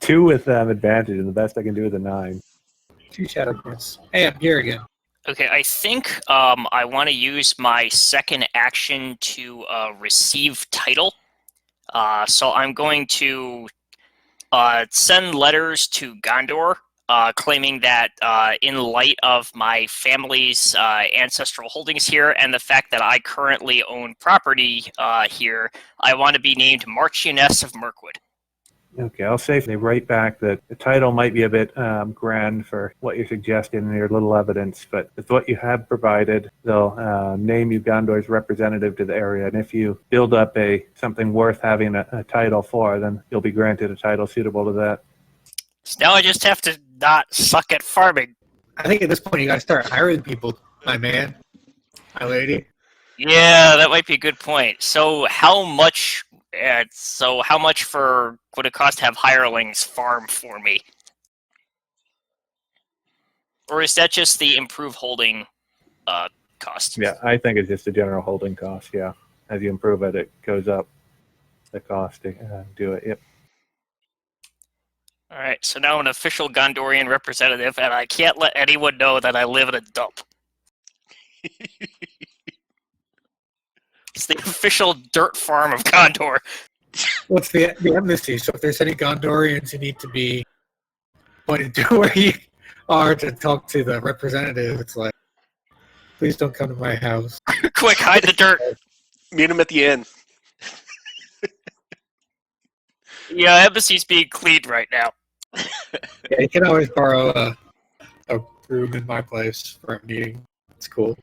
2 with advantage, and the best I can do is a 9. 2 shadow points. Hey, I'm here again. Okay, I think I want to use my second action to receive title. So I'm going to send letters to Gondor, claiming that in light of my family's ancestral holdings here and the fact that I currently own property here, I want to be named Marchioness of Mirkwood. Okay, I'll say they write back that the title might be a bit grand for what you're suggesting in your little evidence, but with what you have provided, they'll name you Gondor's representative to the area, and if you build up something worth having a title for, then you'll be granted a title suitable to that. So now I just have to not suck at farming. I think at this point you gotta start hiring people, my man, my lady. Yeah, that might be a good point. So how much would it cost to have hirelings farm for me? Or is that just the improved holding cost? Yeah, I think it's just a general holding cost, yeah. As you improve it, it goes up the cost to do it, yep. Alright, so now I'm an official Gondorian representative, and I can't let anyone know that I live in a dump. It's the official dirt farm of Gondor. What's the amnesty? So if there's any Gondorians who need to be pointed to where you are to talk to the representative, it's like, please don't come to my house. Quick, hide the dirt. Meet him at the inn. Yeah, embassy's being cleaned right now. Yeah, you can always borrow a room in my place for a meeting. It's cool.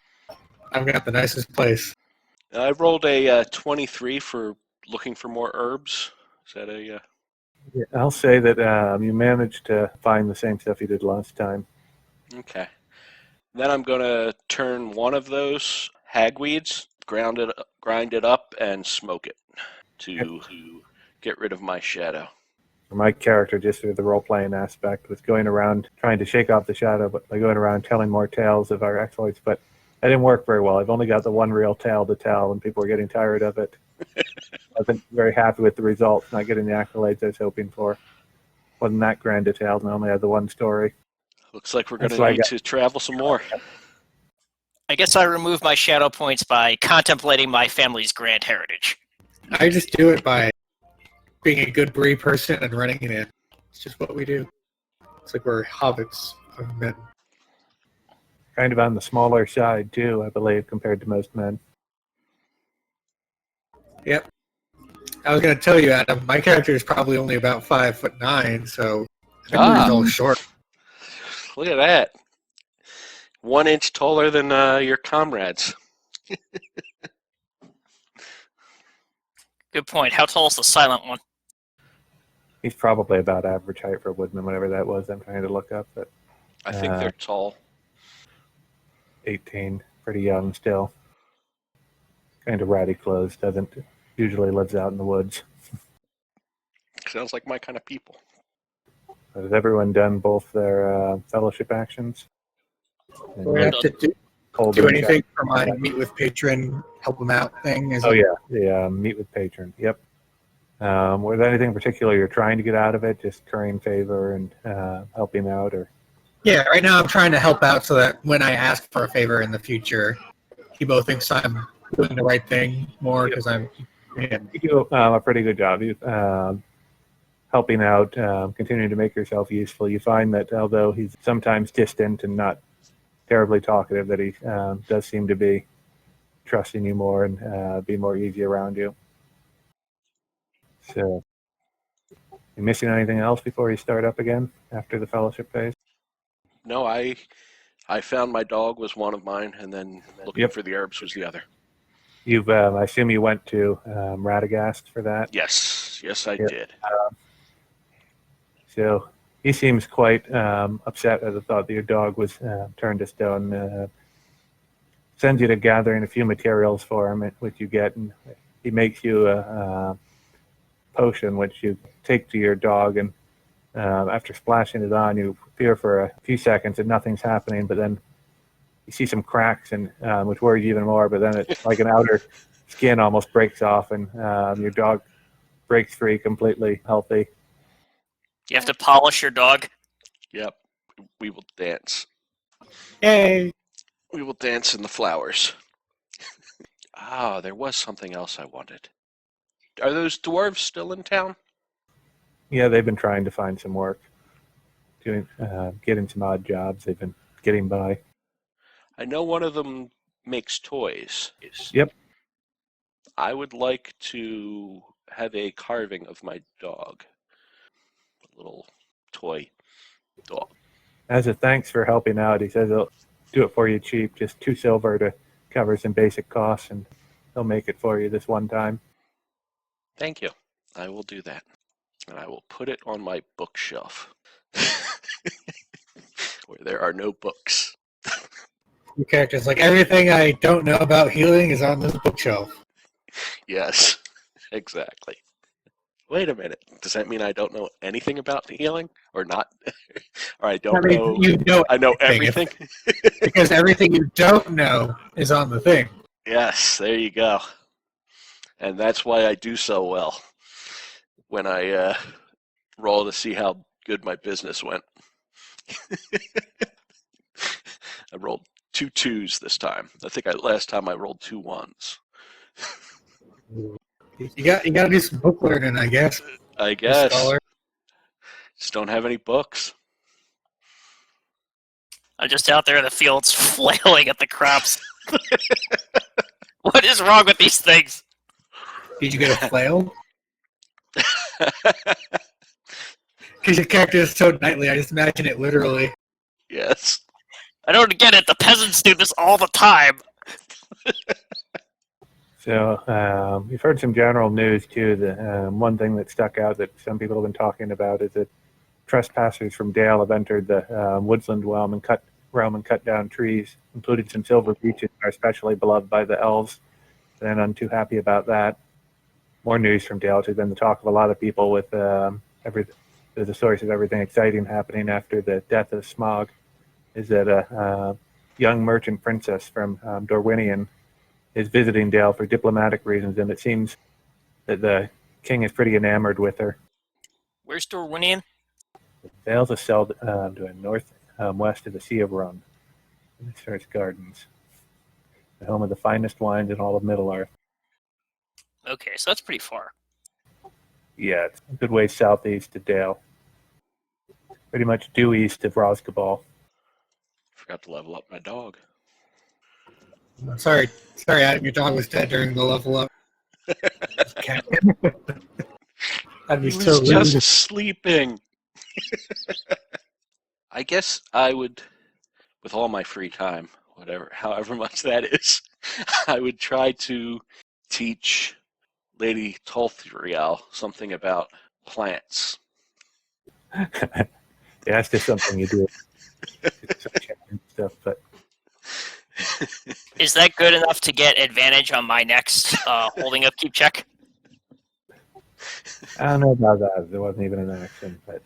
I've got the nicest place. I rolled a 23 for looking for more herbs. Is that a... Yeah, I'll say that you managed to find the same stuff you did last time. Okay. Then I'm going to turn one of those hagweeds, grind it up, and smoke it to get rid of my shadow. My character, just through the role-playing aspect, was going around trying to shake off the shadow, but by going around telling more tales of our exploits, but that didn't work very well. I've only got the one real tale to tell, and people were getting tired of it. I wasn't very happy with the results, not getting the accolades I was hoping for. Wasn't that grand a tale, and I only had the one story. Looks like we're going to need to travel some more. I guess I remove my shadow points by contemplating my family's grand heritage. I just do it by being a good brave person and running it in. It's just what we do. It's like we're hobbits of men. Kind of on the smaller side, too, I believe, compared to most men. Yep. I was going to tell you, Adam, my character is probably only about 5'9", so I think we're all short. Look at that. 1 inch taller than your comrades. Good point. How tall is the silent one? He's probably about average height for a woodman, whatever that was. I'm trying to look up, but I think they're tall. 18, pretty young still. Kind of ratty clothes, usually lives out in the woods. Sounds like my kind of people. Has everyone done both their fellowship actions? Do we have to do anything for my meet with patron, help them out thing? Meet with patron. Yep. Was there anything particular you're trying to get out of it? Just currying favor and helping out, or? Yeah, right now I'm trying to help out so that when I ask for a favor in the future, he both thinks I'm doing the right thing more because I'm. Yeah. You do a pretty good job. Helping out, continuing to make yourself useful. You find that although he's sometimes distant and not terribly talkative, that he does seem to be trusting you more and be more easy around you. So, you missing anything else before you start up again after the fellowship phase? No, I found my dog was one of mine, and then looking for the herbs was the other. You've, I assume you went to Radagast for that? Yes, I did. So he seems quite upset at the thought that your dog was turned to stone. Sends you to gathering a few materials for him, which you get, and he makes you a potion, which you take to your dog, and after splashing it on, you appear for a few seconds and nothing's happening, but then you see some cracks, and which worries you even more. But then it's like an outer skin almost breaks off, and your dog breaks free, completely healthy. You have to polish your dog. Yep. We will dance. Yay! We will dance in the flowers. Ah, there was something else I wanted. Are those dwarves still in town? Yeah, they've been trying to find some work, doing getting some odd jobs. They've been getting by. I know one of them makes toys. Yep. I would like to have a carving of my dog. A little toy dog. As a thanks for helping out, he says he'll do it for you cheap, just 2 silver to cover some basic costs, and he'll make it for you this one time. Thank you. I will do that. And I will put it on my bookshelf. Where there are no books. Your character's like, everything I don't know about healing is on this bookshelf. Yes, exactly. Wait a minute. Does that mean I don't know anything about healing? Or not? Or I don't know. You know I know everything. everything? Because everything you don't know is on the thing. Yes, there you go. And that's why I do so well when I roll to see how good my business went. I rolled 2 2s this time. I think last time I rolled 2 1s. You got to do some book learning, I guess. I guess. Scholar. Just don't have any books. I'm just out there in the fields flailing at the crops. What is wrong with these things? Did you get a flail? Because your character is so knightly, I just imagine it literally. Yes. I don't get it. The peasants do this all the time. So we've heard some general news too. The one thing that stuck out that some people have been talking about is that trespassers from Dale have entered the woodland realm and cut down trees, including some silver beeches that are especially beloved by the elves. And I'm too happy about that. More news from Dale, which has been the talk of a lot of people with the source of everything exciting happening after the death of Smog, is that a young merchant princess from Dorwinion is visiting Dale for diplomatic reasons, and it seems that the king is pretty enamored with her. Where's Dorwinian? Dale's a cell to the north west of the Sea of Run, in its first gardens, the home of the finest wines in all of Middle-earth. Okay, so that's pretty far. Yeah, it's a good way southeast of Dale. Pretty much due east of Rosgabal. Forgot to level up my dog. Sorry, Adam, your dog was dead during the level up. That'd be He so was rude. just sleeping. I guess I would, with all my free time, however much that is, I would try to teach Lady Tolthriel something about plants. Yeah, that's just something you do. Stuff, but Is that good enough to get advantage on my next holding upkeep check? I don't know about that. There wasn't even an action, but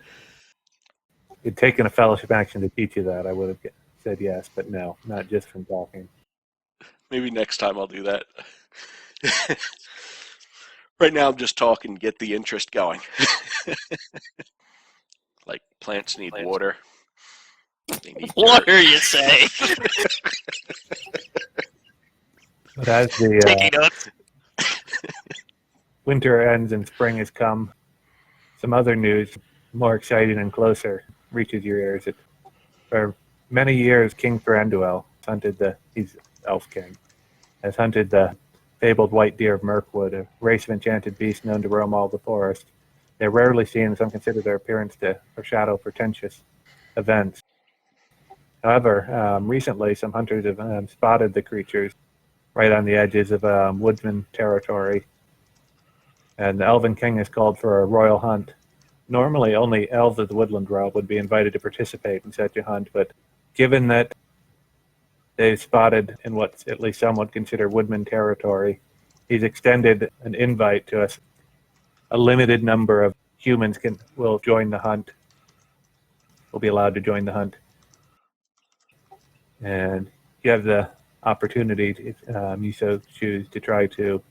if you'd taken a fellowship action to teach you that, I would have said yes, but no, not just from talking. Maybe next time I'll do that. Right now I'm just talking to get the interest going. Like plants need water. They need Water, dirt. you say? But as the Taking notes. winter ends and spring has come, some other news, more exciting and closer, reaches your ears. For many years, King Thranduil he's Elf King, has hunted the fabled white deer of Mirkwood, a race of enchanted beasts known to roam all the forest. They're rarely seen, and some consider their appearance to foreshadow portentous events. However, recently some hunters have spotted the creatures right on the edges of woodman territory, and the Elven King has called for a royal hunt. Normally, only elves of the woodland realm would be invited to participate in such a hunt, but given that they've spotted in what at least some would consider woodman territory, he's extended an invite to us. A limited number of humans will join the hunt, will be allowed to join the hunt. And you have the opportunity, if you so choose, to try to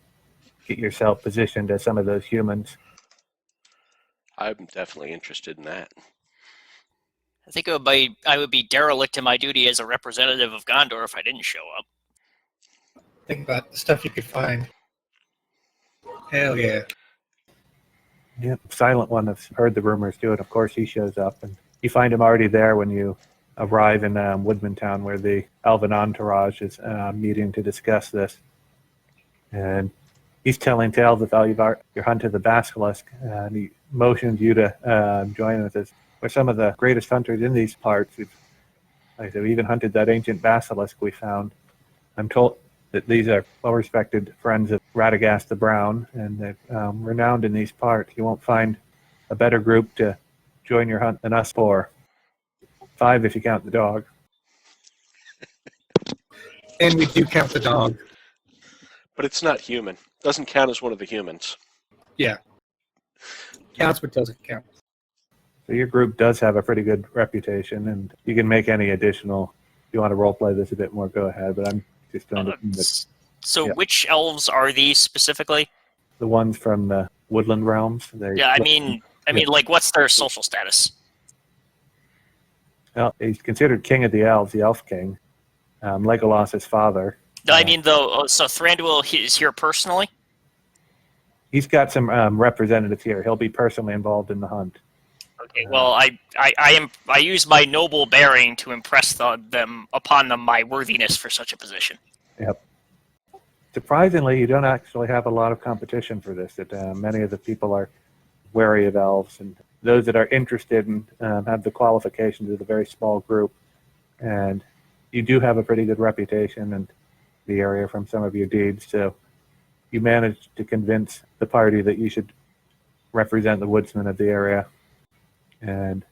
get yourself positioned as some of those humans. I'm definitely interested in that. I think I would be derelict in my duty as a representative of Gondor if I didn't show up. Think about the stuff you could find. Hell yeah. Yep, Silent One has heard the rumors too, and of course he shows up, and you find him already there when you arrive in Woodman Town, where the elven entourage is meeting to discuss this. And he's telling tales about your hunt of the basilisk, and he motions you to join with us. We're some of the greatest hunters in these parts. Like I said, we even hunted that ancient basilisk we found. I'm told that these are well-respected friends of Radagast the Brown, and they're renowned in these parts. You won't find a better group to join your hunt than us four. 5 if you count the dog. And we do count the dog. But it's not human. Doesn't count as one of the humans. Yeah. Counts but doesn't count. So your group does have a pretty good reputation, and you can make any additional. If you want to roleplay this a bit more, go ahead. But I'm just going to. So Yeah. which elves are these specifically? The ones from the Woodland Realms. Yeah, I mean, like, what's their social status? Well, he's considered king of the elves, the elf king. Legolas's father. No, I mean, though. So Thranduil is here personally. He's got some representatives here. He'll be personally involved in the hunt. Okay. Well, I use my noble bearing to impress them upon my worthiness for such a position. Yep. Surprisingly, you don't actually have a lot of competition for this. That many of the people are wary of elves, and those that are interested and have the qualifications is a very small group. And you do have a pretty good reputation in the area from some of your deeds, so you managed to convince the party that you should represent the woodsmen of the area. And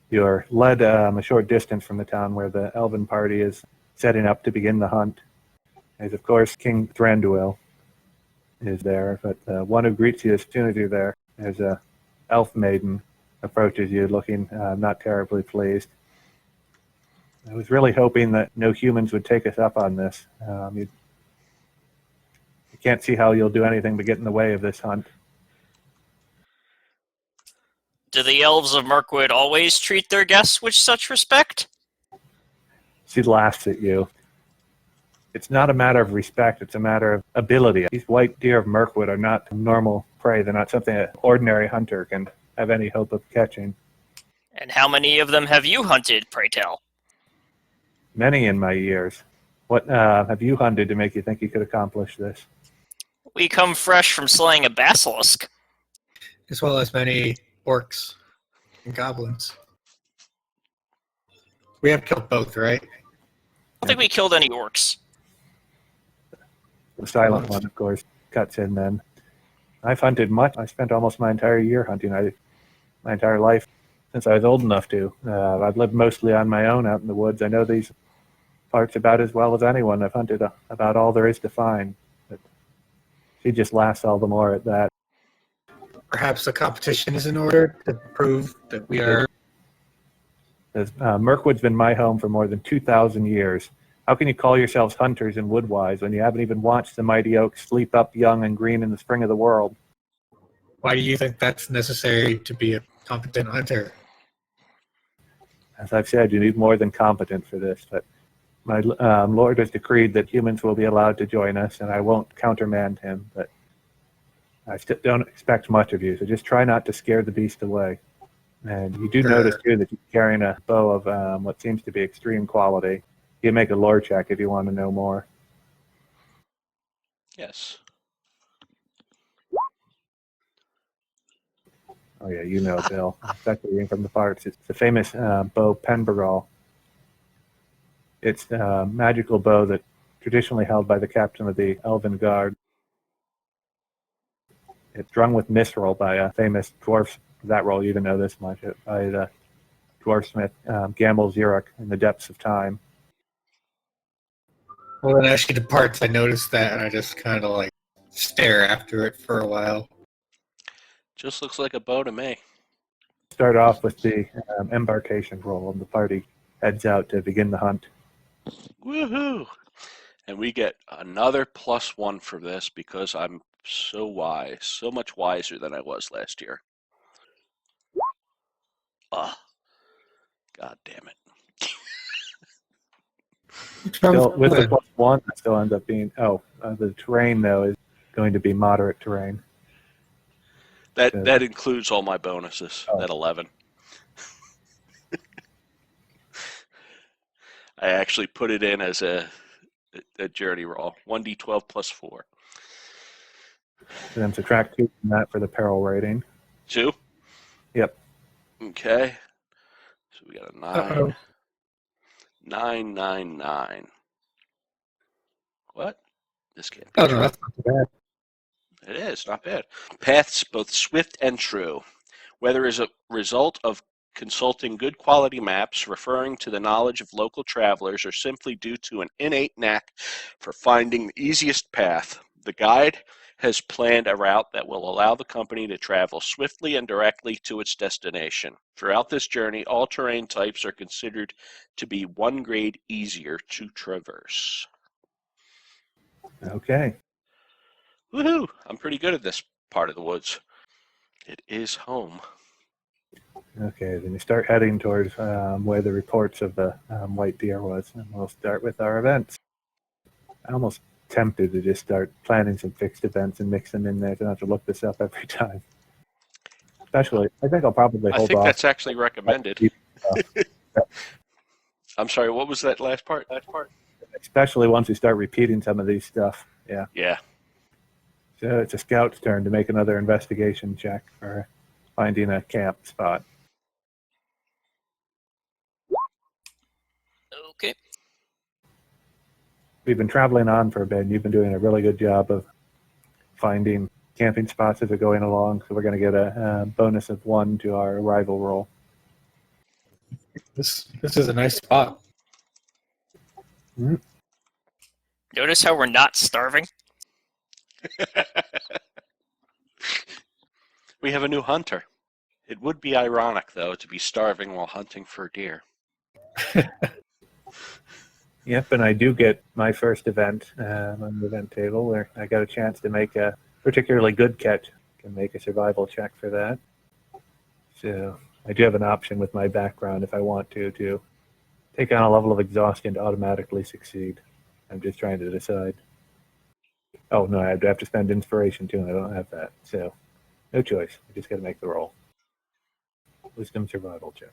you're led a short distance from the town where the elven party is setting up to begin the hunt. As of course, King Thranduil is there, but one who greets you as soon as you're there is a elf maiden approaches you looking not terribly pleased. I was really hoping that no humans would take us up on this. You can't see how you'll do anything but get in the way of this hunt. Do the elves of Mirkwood always treat their guests with such respect? She laughs at you. It's not a matter of respect, it's a matter of ability. These white deer of Mirkwood are not normal prey. They're not something an ordinary hunter can have any hope of catching. And how many of them have you hunted, pray tell? Many in my years. What have you hunted to make you think you could accomplish this? We come fresh from slaying a basilisk. As well as many orcs and goblins. We have killed both, right? I don't think we killed any orcs. The Silent One, of course, cuts in then. I've hunted much. I spent almost my entire year hunting. My entire life since I was old enough to. I've lived mostly on my own out in the woods. I know these parts about as well as anyone. I've hunted about all there is to find. But she just laughs all the more at that. Perhaps the competition is in order to prove that we are. Mirkwood's been my home for more than 2,000 years. How can you call yourselves hunters in Woodwise when you haven't even watched the mighty oaks sleep up young and green in the spring of the world? Why do you think that's necessary to be a competent hunter? As I've said, you need more than competent for this, but my Lord has decreed that humans will be allowed to join us, and I won't countermand him, but I still don't expect much of you, so just try not to scare the beast away. And you do notice, too, that you're carrying a bow of what seems to be extreme quality. You can make a lore check if you want to know more. Yes. Oh, yeah, you know, Bill. Especially from the parts. It's the famous bow Penbergal. It's a magical bow that traditionally held by the captain of the Elven Guard. It's strung with mithril by a famous dwarf. That role, you even know this much, by the dwarfsmith Gamble Xeric in the depths of time. Well, then as she departs, I notice that, and I just kind of like stare after it for a while. Just looks like a bow to me. Start off with the embarkation roll, and the party heads out to begin the hunt. Woohoo! And we get another +1 for this because I'm so wise, so much wiser than I was last year. Ah, God damn it. Still, with the +1, it still ends up being, the terrain, though, is going to be moderate terrain. That includes all my bonuses, that 11. I actually put it in as a journey roll, 1d12 + 4. And then subtract 2 from that for the peril rating. 2? Yep. Okay. So we got a 9. Uh-oh. 9, 9, 9. What? This can't be Oh, true. no, that's not too bad. It is, not bad. Paths both swift and true. Whether as a result of consulting good quality maps, referring to the knowledge of local travelers, or simply due to an innate knack for finding the easiest path, the guide has planned a route that will allow the company to travel swiftly and directly to its destination. Throughout this journey, all terrain types are considered to be 1 grade easier to traverse. Okay. Woohoo! I'm pretty good at this part of the woods. It is home. Okay, then you start heading towards where the reports of the white deer was, and we'll start with our events. I'm almost tempted to just start planning some fixed events and mix them in there, so I don't have to look this up every time. Especially, I think I'll probably hold off. That's actually recommended. I'm sorry, what was that last part? Especially once we start repeating some of these stuff. Yeah. Yeah. So it's a scout's turn to make another investigation check for finding a camp spot. Okay. We've been traveling on for a bit, and you've been doing a really good job of finding camping spots as we're going along, so we're going to get a bonus of 1 to our arrival roll. This is a nice spot. Notice how we're not starving? We have a new hunter. It would be ironic, though, to be starving while hunting for deer. Yep, and I do get my first event on the event table where I got a chance to make a particularly good catch. I can make a survival check for that. So I do have an option with my background if I want to take on a level of exhaustion to automatically succeed. I'm just trying to decide. Oh, no, I have to spend inspiration too, and I don't have that. So no choice. I just got to make the roll. Wisdom survival check.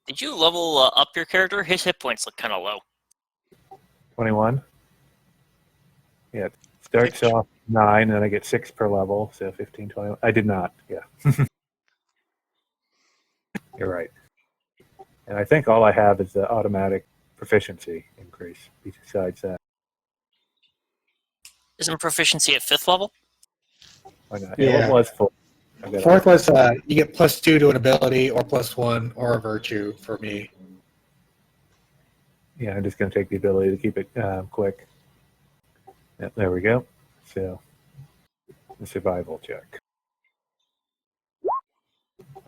Did you level up your character? His hit points look kind of low. 21. Yeah, it starts off 9, and then I get 6 per level, so 15, 21. I did not, yeah. You're right. And I think all I have is the automatic proficiency increase besides that. Isn't proficiency at 5th level? Why not? Yeah. What was 4? 4th was you get +2 to an ability, or +1, or a virtue for me. Yeah, I'm just going to take the ability to keep it quick. Yep, there we go. So, the survival check.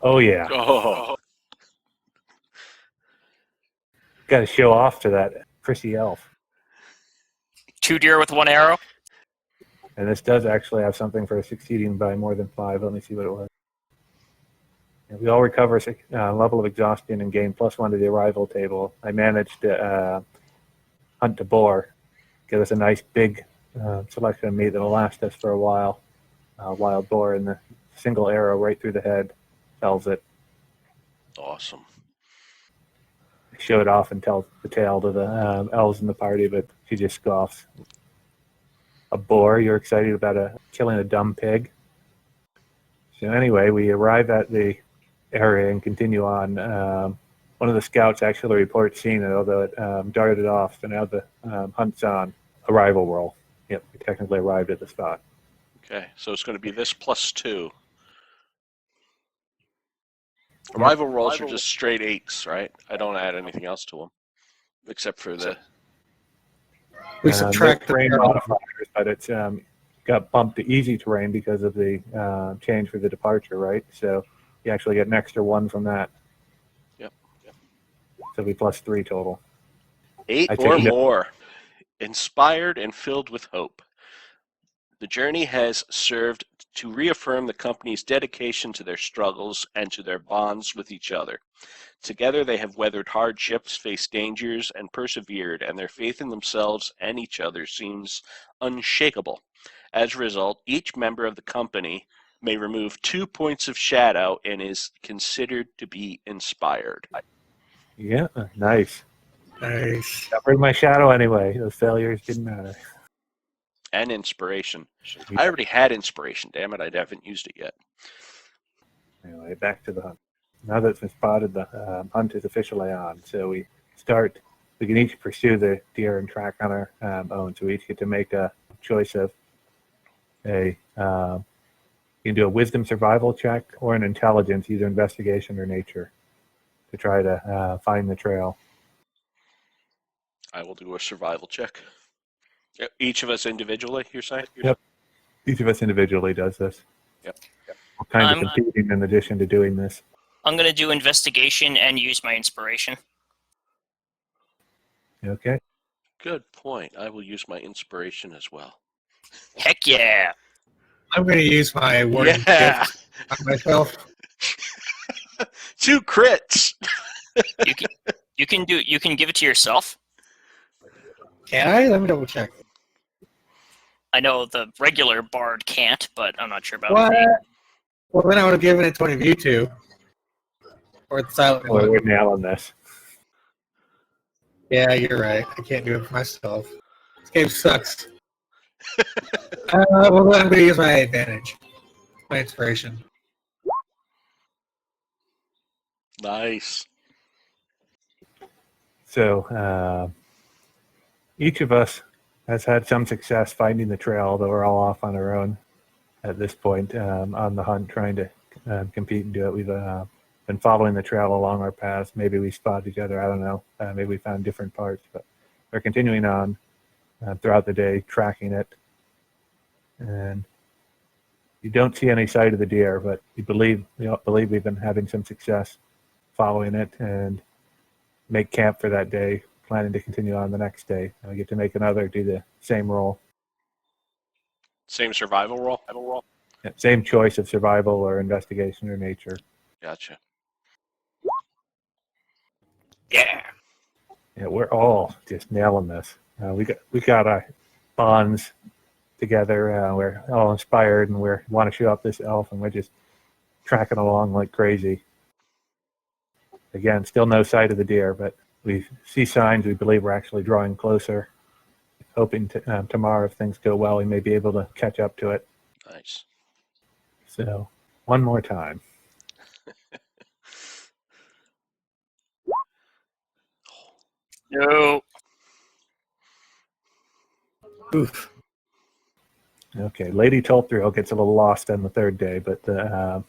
Oh, yeah. Oh. Got to show off to that prissy elf. 2 deer with 1 arrow? And this does actually have something for succeeding by more than 5. Let me see what it was. We all recover a level of exhaustion and gain +1 to the arrival table. I managed to hunt a boar, give us a nice big selection of meat that will last us for a while. Wild boar, and the single arrow right through the head tells it. Awesome. I show it off and tell the tale to the elves in the party, but she just scoffs. A boar? You're excited about killing a dumb pig? So anyway, we arrive at the area and continue on. One of the scouts actually reports seeing it, although it darted off. So now the hunt's on. Arrival roll. Yep, we technically arrived at the spot. Okay, so it's going to be this +2. Arrival rolls are just straight 8s, right? I don't add anything else to them, except for the... We subtract the terrain arrow. modifiers, but it's got bumped to easy terrain because of the change for the departure, right? So you actually get an extra 1 from that. Yep. So it'll be +3 total. 8 I or take it. more. Inspired and filled with hope. The journey has served to reaffirm the company's dedication to their struggles and to their bonds with each other. Together they have weathered hardships, faced dangers, and persevered, and their faith in themselves and each other seems unshakable. As a result, each member of the company may remove 2 points of shadow and is considered to be inspired. Yeah, nice. Nice. Got rid of my shadow anyway. Those failures didn't matter. And inspiration. I already had inspiration, damn it, I haven't used it yet. Anyway, back to the hunt. Now that it's been spotted, the hunt is officially on. So we can each pursue the deer and track on our own. So we each get to make a choice of you can do a wisdom survival check or an intelligence, either investigation or nature, to try to find the trail. I will do a survival check. Each of us individually, you're saying? Yep. Each of us individually does this. Yep. We're kind of I'm- competing in addition to doing this. I'm going to do investigation and use my inspiration. Okay. Good point. I will use my inspiration as well. Heck yeah! I'm going to use my warden Yeah! gift on myself. 2 crits! You can give it to yourself. Can I? Let me double check. I know the regular bard can't, but I'm not sure about What? me. Well, then I would have given it to one of you two. Or the silent Well, one. we're nailing this. Yeah, you're right. I can't do it for myself. This game sucks. Well, then I'm going to use my advantage. My inspiration. Nice. So each of us has had some success finding the trail, although we're all off on our own at this point on the hunt, trying to compete and do it. We've been following the trail along our paths. Maybe we spot each other. I don't know. Maybe we found different parts, but we're continuing on throughout the day, tracking it. And you don't see any sight of the deer, but we believe we've been having some success following it and make camp for that day, planning to continue on the next day. And we get to make another do the same roll. Same survival roll? Yeah, same choice of survival or investigation or nature. Gotcha. Yeah. Yeah, we're all just nailing this. We got our bonds together. We're all inspired and we want to show up this elf, and we're just tracking along like crazy. Again, still no sight of the deer, but we see signs. We believe we're actually drawing closer. Hoping tomorrow, if things go well, we may be able to catch up to it. Nice. So one more time. No. Oof. Okay, Lady Tolthrill gets a little lost on the third day, but the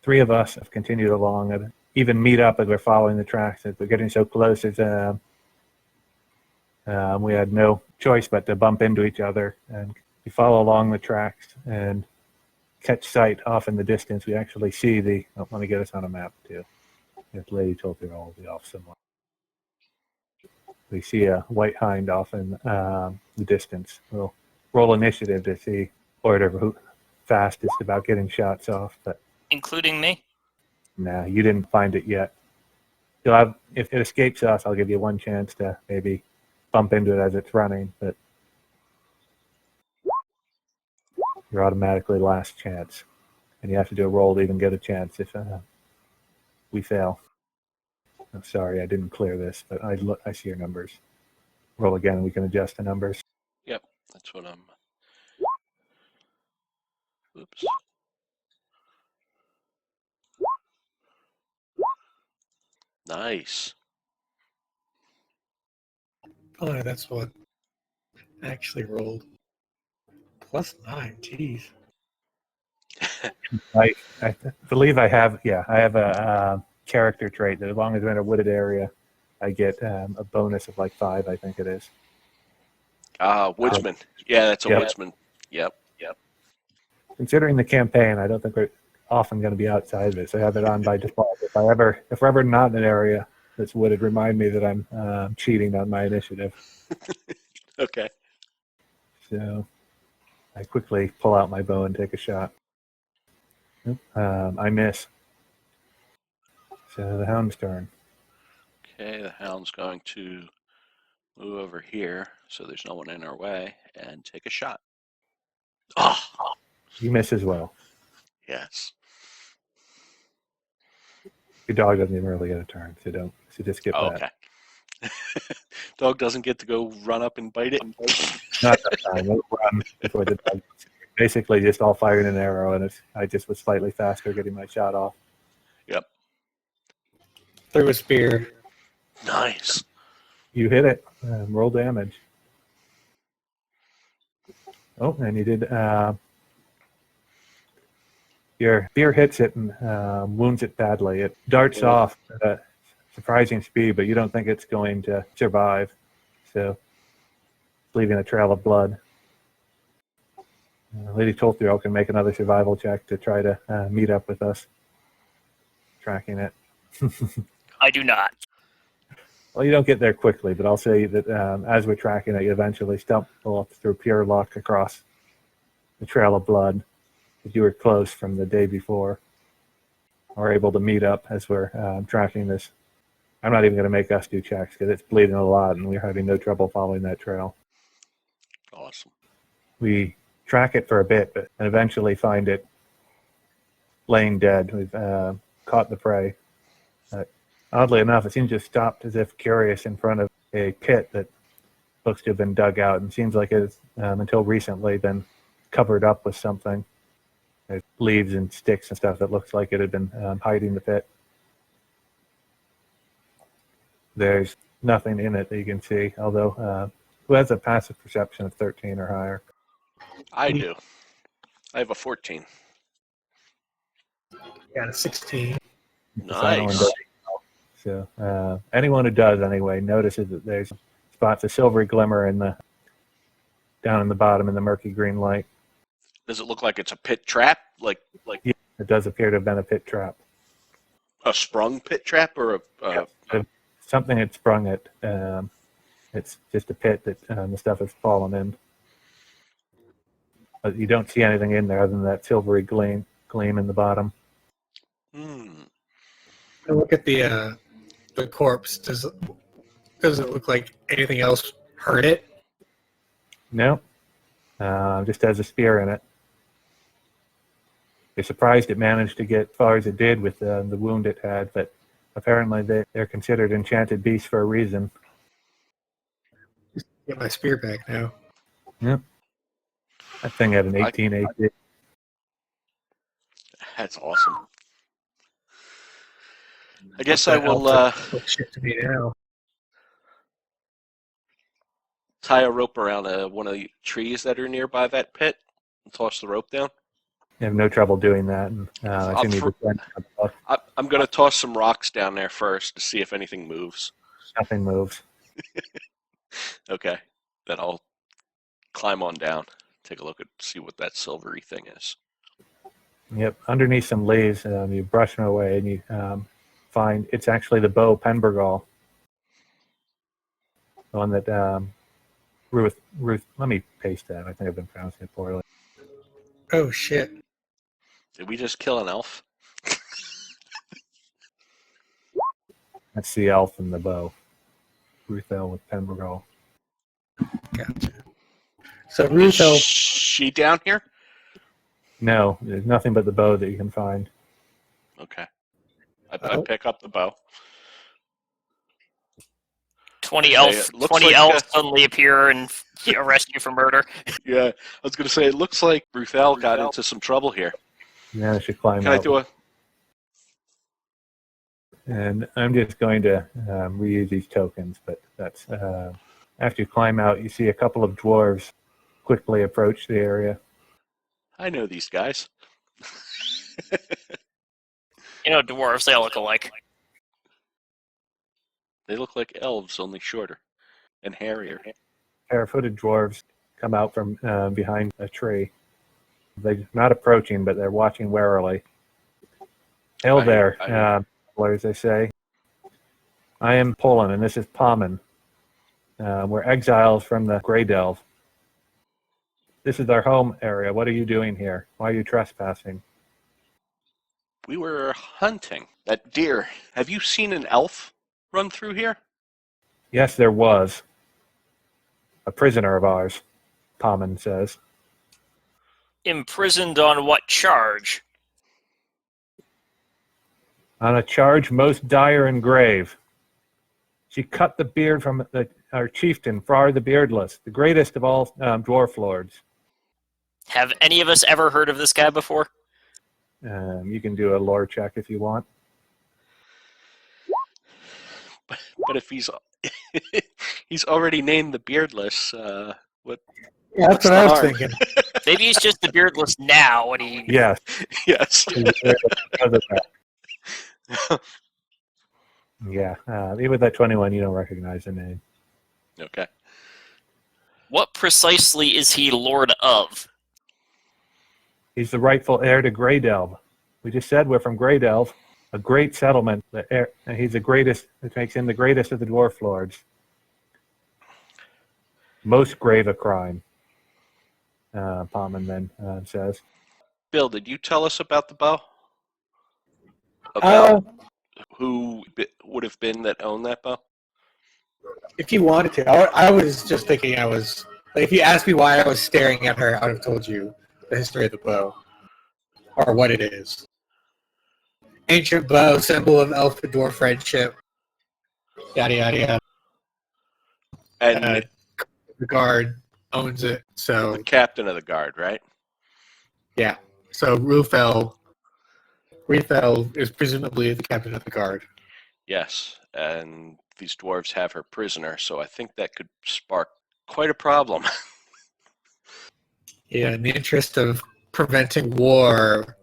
3 of us have continued along and even meet up as we're following the tracks. As we're getting so close, we had no choice but to bump into each other, and we follow along the tracks and catch sight off in the distance. We actually see let me get us on a map too. If Lady Tolthrill will be off somewhere. We see a white hind off in the distance. We'll roll initiative to see order who fastest about getting shots off, but Including me? nah, you didn't find it yet. You'll have, if it escapes us, I'll give you one chance to maybe bump into it as it's running, but you're automatically last chance. And you have to do a roll to even get a chance if we fail. I'm sorry, I didn't clear this, but I see your numbers. Roll again, and we can adjust the numbers. Yep, that's what I'm... Oops. Nice. Oh, that's what I actually rolled. +9, jeez. I believe I have a character trait that as long as we're in a wooded area, I get a bonus of like 5, I think it is. Woodsman. Yeah, that's a Yep. woodsman. Yep. Considering the campaign, I don't think we're often going to be outside of it, so I have it on by default. If we're ever not in an area, that's wooded remind me that I'm cheating on my initiative. Okay. So I quickly pull out my bow and take a shot. I miss. So the hound's turn. Okay, the hound's going to move over here so there's no one in our way and take a shot. Oh, You miss as well. yes. Your dog doesn't even really get a turn, so just skip Oh, that. okay. Dog doesn't get to go run up and bite it. Not that time. It'll run before the dog. Basically, just all fired an arrow, and I just was slightly faster getting my shot off. Yep. Threw a spear. Nice. You hit it. Roll damage. Oh, and you did. Your spear hits it and wounds it badly. It darts off at a surprising speed, but you don't think it's going to survive. So, leaving a trail of blood. Lady Tolthriel can make another survival check to try to meet up with us, tracking it. I do not. Well, you don't get there quickly, but I'll say that as we're tracking it, you eventually stumble up through pure luck across the trail of blood. Because you were close from the day before. We're able to meet up as we're tracking this. I'm not even going to make us do checks because it's bleeding a lot and we're having no trouble following that trail. Awesome. We track it for a bit, and eventually find it laying dead. We've caught the prey. Oddly enough, it seems to have stopped as if curious in front of a pit that looks to have been dug out and seems like it's until recently been covered up with something. There's leaves and sticks and stuff that looks like it had been hiding the pit. There's nothing in it that you can see, although who has a passive perception of 13 or higher? I do. I have a 14. Got a 16. The final one Nice. doesn't know. So anyone who does anyway notices that there's spots of silvery glimmer down in the bottom in the murky green light. Does it look like it's a pit trap? Like Yeah, it does appear to have been a pit trap. a sprung pit trap or a Something had sprung it. It's just a pit that the stuff has fallen in. But you don't see anything in there other than that silvery gleam in the bottom. I look at the corpse. Does it look like anything else hurt it? No, just has a spear in it. You're surprised it managed to get as far as it did with the wound it had, but apparently they're considered enchanted beasts for a reason. Get my spear back now. Yep. That thing had an 18 AC. That's awesome. I guess That I will elf looks shit to me now. tie a rope around one of the trees that are nearby that pit and toss the rope down. You have no trouble doing that. And I assume you descend. I'm going to toss some rocks down there first to see if anything moves. Nothing moves. Okay. Then I'll climb on down, take a look at, see what that silvery thing is. Yep. Underneath some leaves, you brush them away and you find it's actually the bow Penbergall. The one that Ruth, let me paste that. I think I've been pronouncing it poorly. Oh shit! Did we just kill an elf? That's the elf and the bow. Ruthel with Penbergall. Gotcha. So Is Ruthel, she down here? No, there's nothing but the bow that you can find. Okay. I pick up the bow. 20 Okay, elf, it looks 20 like, elves suddenly appear and arrest you for murder. Yeah, I was going to say, it looks like Ruthel got into some trouble here. Now I should climb Can I out. do a... And I'm just going to reuse these tokens, but that's after you climb out, you see a couple of dwarves quickly approach the area. I know these guys. You know, dwarves, they all look alike. They look like elves, only shorter and hairier. Pair-footed dwarves come out from behind a tree. They're not approaching, but they're watching warily. Hail I there, hear. as they say. I am Poland, and this is Pommon. We're exiles from the Grey Delve. This is our home area. What are you doing here? Why are you trespassing? We were hunting that deer. Have you seen an elf run through here? Yes, there was. A prisoner of ours, Pommon says. Imprisoned on what charge? On a charge most dire and grave. She cut the beard from our chieftain, Frar the Beardless, the greatest of all dwarf lords. Have any of us ever heard of this guy before? You can do a lore check if you want. But if he's he's already named the Beardless, what? Yeah, that's What's what the I was harm? thinking. Maybe he's just the beardless now. What do you? Yes. Yes. Because of that. Yeah. Even with that 21, you don't recognize the name. Okay. What precisely is he lord of? He's the rightful heir to Grey Delve. We just said we're from Grey Delve, a great settlement. And he's the greatest. It makes him the greatest of the dwarf lords. Most grave a crime, Pommon then says. Bill, did you tell us about the bow? About Uh, who would have been that owned that bow? if you wanted to, I was just thinking if you asked me why I was staring at her, I would have told you the history of the bow or what it is. Ancient bow, symbol of elf and dwarf friendship. Yada yada yada. And The guard owns it, so the captain of the guard, right? yeah. So Rufel is presumably the captain of the guard. Yes. And these dwarves have her prisoner, so I think that could spark quite a problem. Yeah, in the interest of preventing war,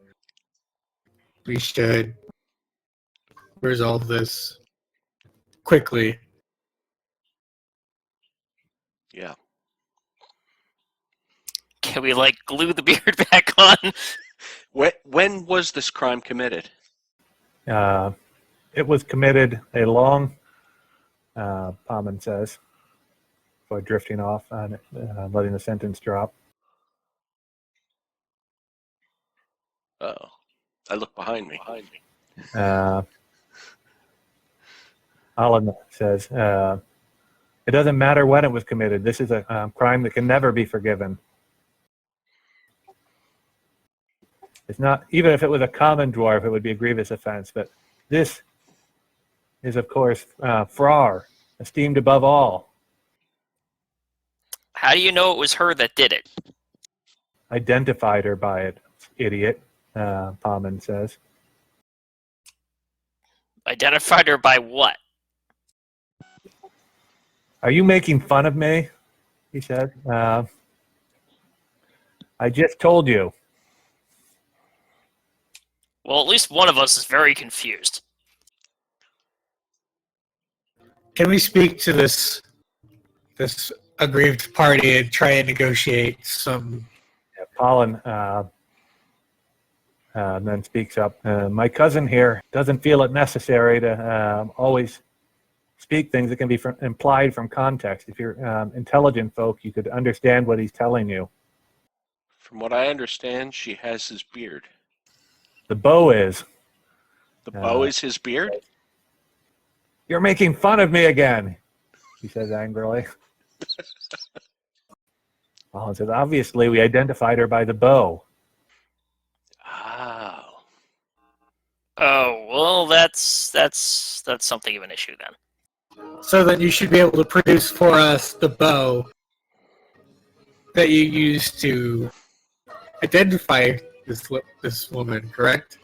we should resolve this quickly. Yeah. Can we glue the beard back on? When was this crime committed? It was committed a long, Pommon says, before drifting off and letting the sentence drop. Oh, I look behind me. Alan says, it doesn't matter when it was committed. This is a crime that can never be forgiven. It's not, even if it was a common dwarf, it would be a grievous offense. But this is, of course, Frar, esteemed above all. How do you know it was her that did it? Identified her by it, idiot, Pommon says. Identified her by what? Are you making fun of me? He said. I just told you. Well, at least one of us is very confused. Can we speak to this aggrieved party and try and negotiate some? Yeah, Colin then speaks up. My cousin here doesn't feel it necessary to always speak things that can be implied from context. If you're intelligent folk, you could understand what he's telling you. From what I understand, she has his beard. The bow is. The bow is his beard? You're making fun of me again, he says angrily. Colin says, obviously we identified her by the bow. Oh. Oh, well, that's something of an issue then. So then you should be able to produce for us the bow that you used to identify this woman, correct?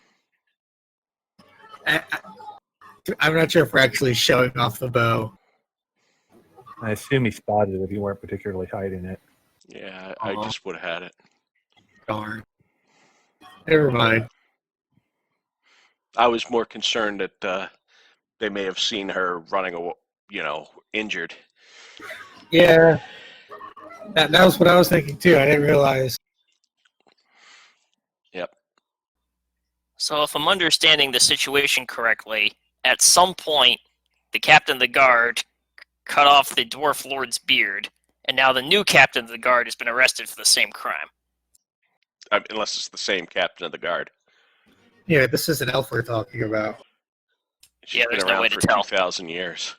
I'm not sure if we're actually showing off the bow. I assume he spotted it if you weren't particularly hiding it. Yeah, I just would have had it. Darn. Never mind. I was more concerned that they may have seen her running, injured. Yeah. That was what I was thinking too. I didn't realize. Yep. So if I'm understanding the situation correctly, at some point the captain of the guard cut off the dwarf lord's beard, and now the new captain of the guard has been arrested for the same crime. Unless it's the same captain of the guard. Yeah, this is an elf we're talking about. She's Yeah, been there's no around way to for tell. 2,000 years.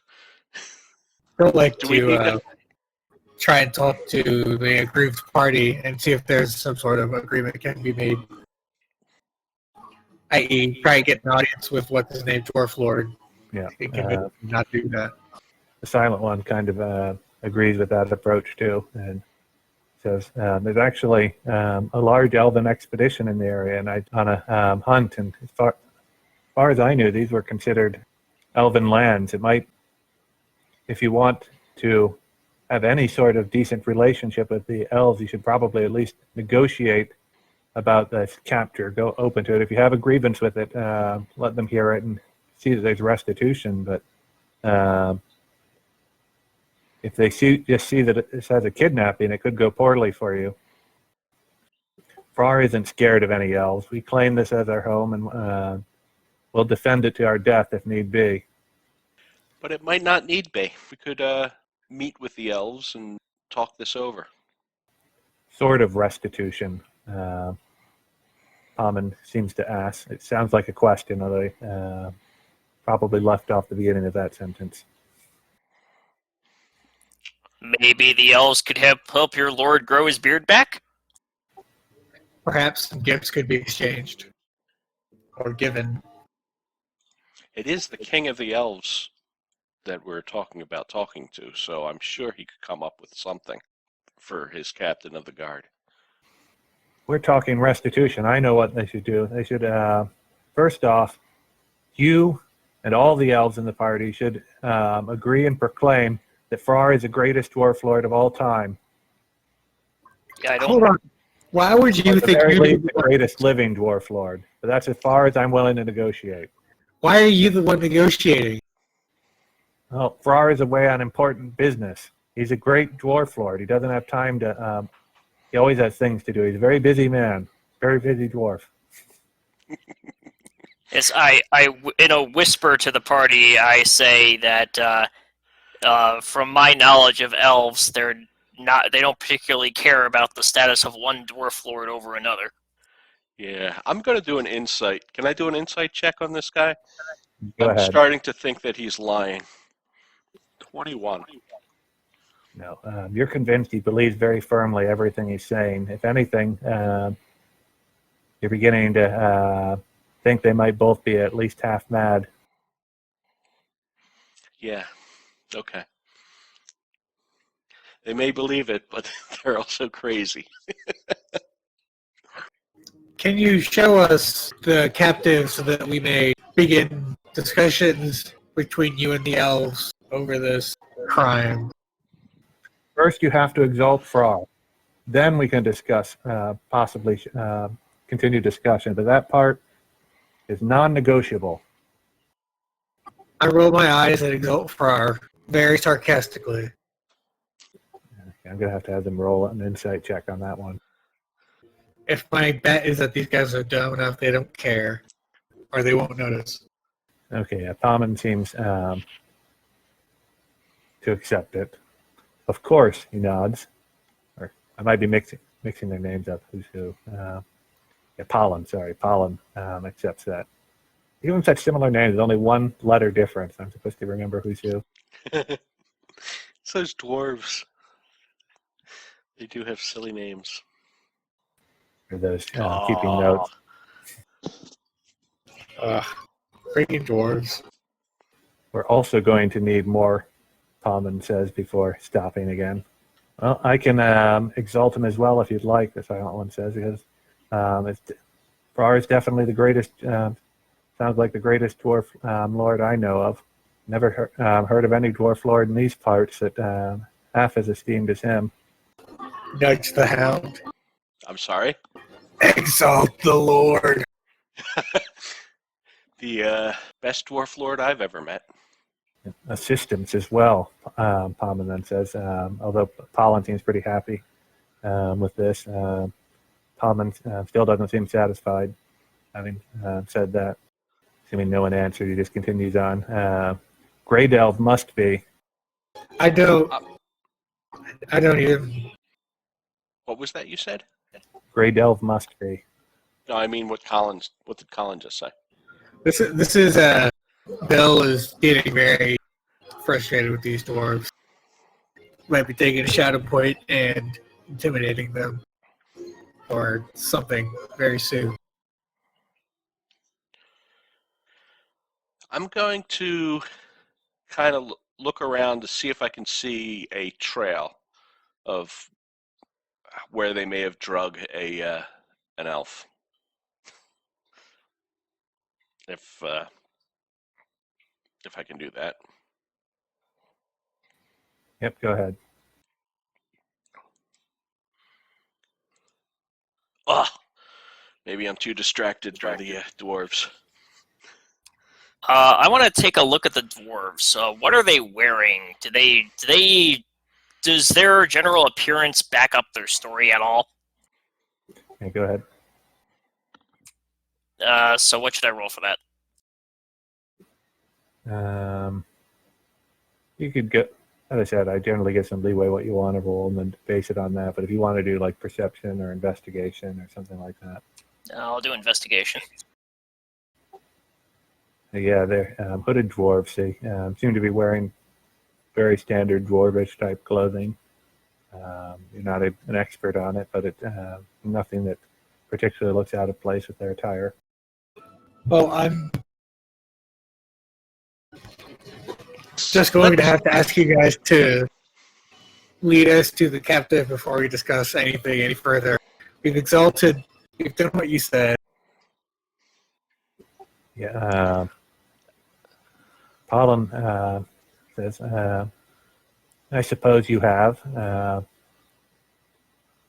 I'd like Do we need to try and talk to the aggrieved party and see if there's some sort of agreement that can be made. I.e., try and get an audience with what's his name, Dwarf Lord. Yeah. And convince him not to do that. The Silent One kind of agrees with that approach too, and says there's actually a large elven expedition in the area, and on a hunt. And as far as I knew, these were considered elven lands. It might, if you want to have any sort of decent relationship with the elves, you should probably at least negotiate about this capture. Go open to it. If you have a grievance with it, let them hear it and see that there's restitution. But if they just see that this has a kidnapping, it could go poorly for you. Frar isn't scared of any elves. We claim this as our home, and we'll defend it to our death if need be. But it might not need be. We could meet with the elves and talk this over. Sort of restitution. Hammond seems to ask. It sounds like a question, although probably left off the beginning of that sentence. Maybe the elves could help your lord grow his beard back? Perhaps some gifts could be exchanged or given. It is the king of the elves that we're talking to, so I'm sure he could come up with something for his captain of the guard. We're talking restitution. I know what they should do. They should, first off, you and all the elves in the party should agree and proclaim that Frar is the greatest dwarf lord of all time. Yeah, I don't. Hold on. Why would you At the think very you're least, the greatest living dwarf lord? But that's as far as I'm willing to negotiate. Why are you the one negotiating? Well, Frar is away on important business. He's a great dwarf lord. He doesn't have time to. He always has things to do. He's a very busy man. Very busy dwarf. Yes, I in a whisper to the party, I say that from my knowledge of elves, they don't particularly care about the status of one dwarf lord over another. Yeah, I'm going to do an insight. Can I do an insight check on this guy? Go I'm ahead. starting to think that he's lying. 21. No, you're convinced he believes very firmly everything he's saying. If anything, you're beginning to think they might both be at least half mad. Yeah, okay. They may believe it, but they're also crazy. Can you show us the captives so that we may begin discussions between you and the elves over this crime? First, you have to exalt Frar. Then we can discuss, possibly continue discussion. But that part is non-negotiable. I roll my eyes and exalt Frar very sarcastically. I'm going to have them roll an insight check on that one. If my bet is that these guys are dumb enough, they don't care, or they won't notice. Okay, yeah, Tommen seems to accept it. Of course, he nods. Or I might be mixing their names up. Who's who? Yeah, Pollen, sorry. Pollen accepts that. Even such similar names, there's only one letter difference. I'm supposed to remember who's who. It's those dwarves. They do have silly names. For those keeping notes. Freaking dwarves. We're also going to need more, Palman says before stopping again. Well, I can exalt him as well if you'd like, the Silent One says, because Frar is definitely the greatest, sounds like the greatest dwarf lord I know of. Never heard of any dwarf lord in these parts that half as esteemed as him. Nudge the hound. I'm sorry? Exalt the Lord. The best dwarf lord I've ever met. Assistance as well, Palman then says, although Pollen seems pretty happy with this. Palman still doesn't seem satisfied, having said that. Assuming no one answered, he just continues on. Grey Delve must be. I don't even. What was that you said? Grey Delve must be. No, I mean what did Colin just say? This is Bill is getting very frustrated with these dwarves. Might be taking a shadow point and intimidating them, or something very soon. I'm going to kind of look around to see if I can see a trail of where they may have drug an elf. If I can do that. Yep, go ahead. Oh, maybe I'm too distracted by the dwarves. I want to take a look at the dwarves. What are they wearing? Does their general appearance back up their story at all? Okay, go ahead. So what should I roll for that? You could get, as I said, I generally get some leeway what you want to roll and then base it on that. But if you want to do like perception or investigation or something like that. I'll do investigation. Yeah, they're hooded dwarves. They seem to be wearing very standard dwarvish type clothing. You're not an expert on it, but nothing that particularly looks out of place with their attire. Well, I'm just going to have to ask you guys to lead us to the captive before we discuss anything any further. We've done what you said. Yeah. Pollen says, I suppose you have.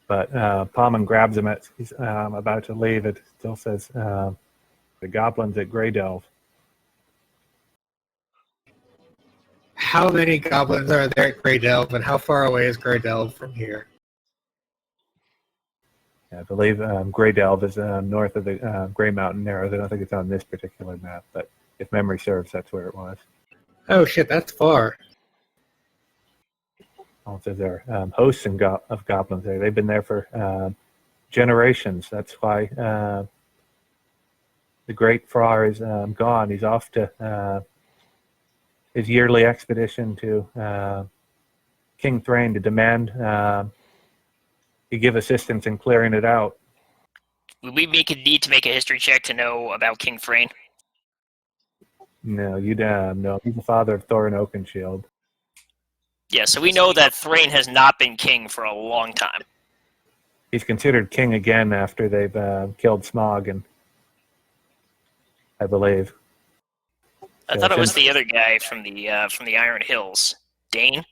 But Palman grabs him as he's about to leave. It still says, the goblins at Grey Delve. How many goblins are there at Grey Delve, and how far away is Grey Delve from here? I believe Grey Delve is north of the Grey Mountain Narrows. I don't think it's on this particular map, but if memory serves, that's where it was. Oh shit, that's far. Also, there are hosts of goblins there. They've been there for generations. That's why the Great Frar is gone. He's off to his yearly expedition to King Thrain to demand he give assistance in clearing it out. Would we need to make a history check to know about King Thrain? No, you no. He's the father of Thorin Oakenshield. Yeah, so we know that Thrain has not been king for a long time. He's considered king again after they've killed Smaug, and I believe. I thought it was the other guy from the Iron Hills, Dane.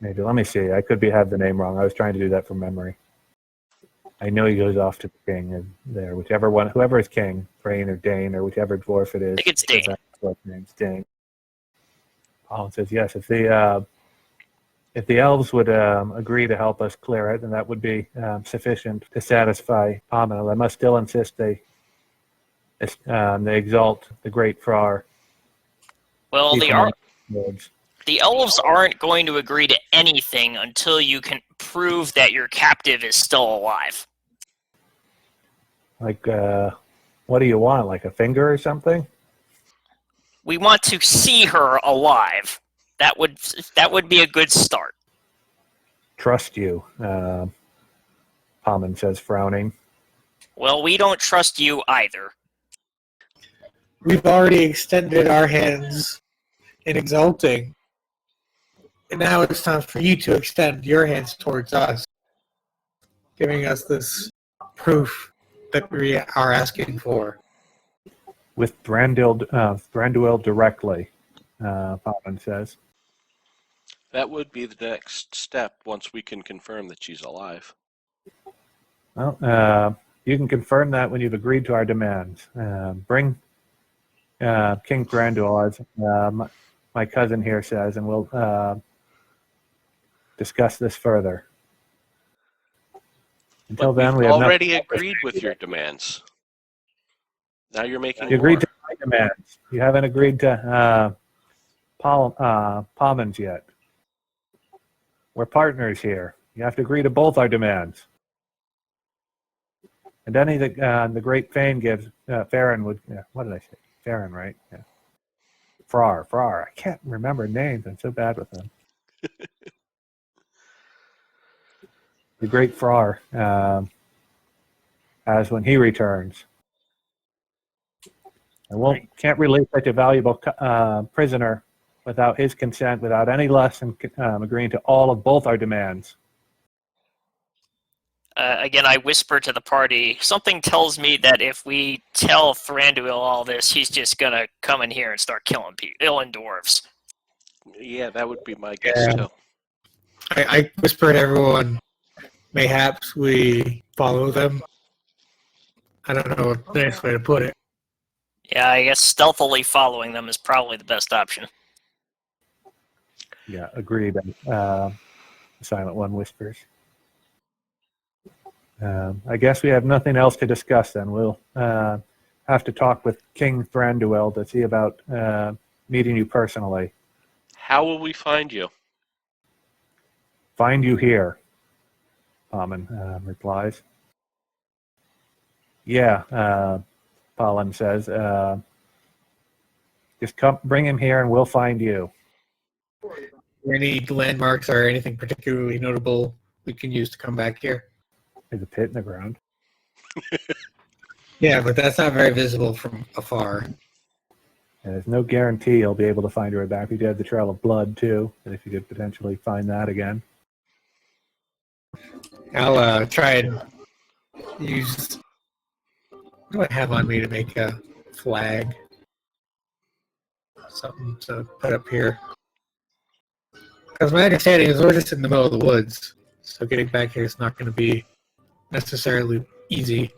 Maybe. Let me see. I could have the name wrong. I was trying to do that from memory. I know he goes off to the king there, whichever one, whoever is king, Thrain or Dane or whichever dwarf it is. I think it's Dane. That's what his name's Dane. Paul says yes. If the elves would agree to help us clear it, then that would be sufficient to satisfy Pominal. I must still insist they exalt the Great Frar. Well, the elves aren't going to agree to anything until you can prove that your captive is still alive. Like, what do you want? Like a finger or something? We want to see her alive. That would be a good start. Trust you, Palman says, frowning. Well, we don't trust you either. We've already extended our hands in exalting, and now it's time for you to extend your hands towards us, giving us this proof that we are asking for. With Thranduil directly, Palman says. That would be the next step once we can confirm that she's alive. Well, you can confirm that when you've agreed to our demands. Bring King Thranduil, as my cousin here says, and we'll discuss this further. Until But then, we've we have already nothing agreed with your demands. Now you're making You agreed more. to my demands. You haven't agreed to Pommins yet. We're partners here. You have to agree to both our demands. And any that the great Fane gives, Farron would, what did I say? Farron, right? Yeah. Frar. I can't remember names. I'm so bad with them. The great Frar, as when he returns. I can't release such a valuable prisoner without his consent, without any less than agreeing to all of both our demands. Again, I whisper to the party, something tells me that if we tell Thranduil all this, he's just going to come in here and start killing dwarves. Yeah, that would be my guess too. I whisper to everyone, mayhaps we follow them. I don't know the nice way to put it. Yeah, I guess stealthily following them is probably the best option. Yeah, agreed. The Silent One whispers. I guess we have nothing else to discuss then. We'll have to talk with King Thranduil to see about meeting you personally. How will we find you? Find you here, Palin replies. Yeah, Palin says. Just come, bring him here and we'll find you. Are there any landmarks or anything particularly notable we can use to come back here? There's a pit in the ground. Yeah, but that's not very visible from afar. And there's no guarantee you'll be able to find your way back. We do have the Trail of Blood, too, and if you could potentially find that again. I'll try and use... What do I have on me to make a flag? Something to put up here. Because my understanding is we're just in the middle of the woods, so getting back here is not going to be necessarily easy.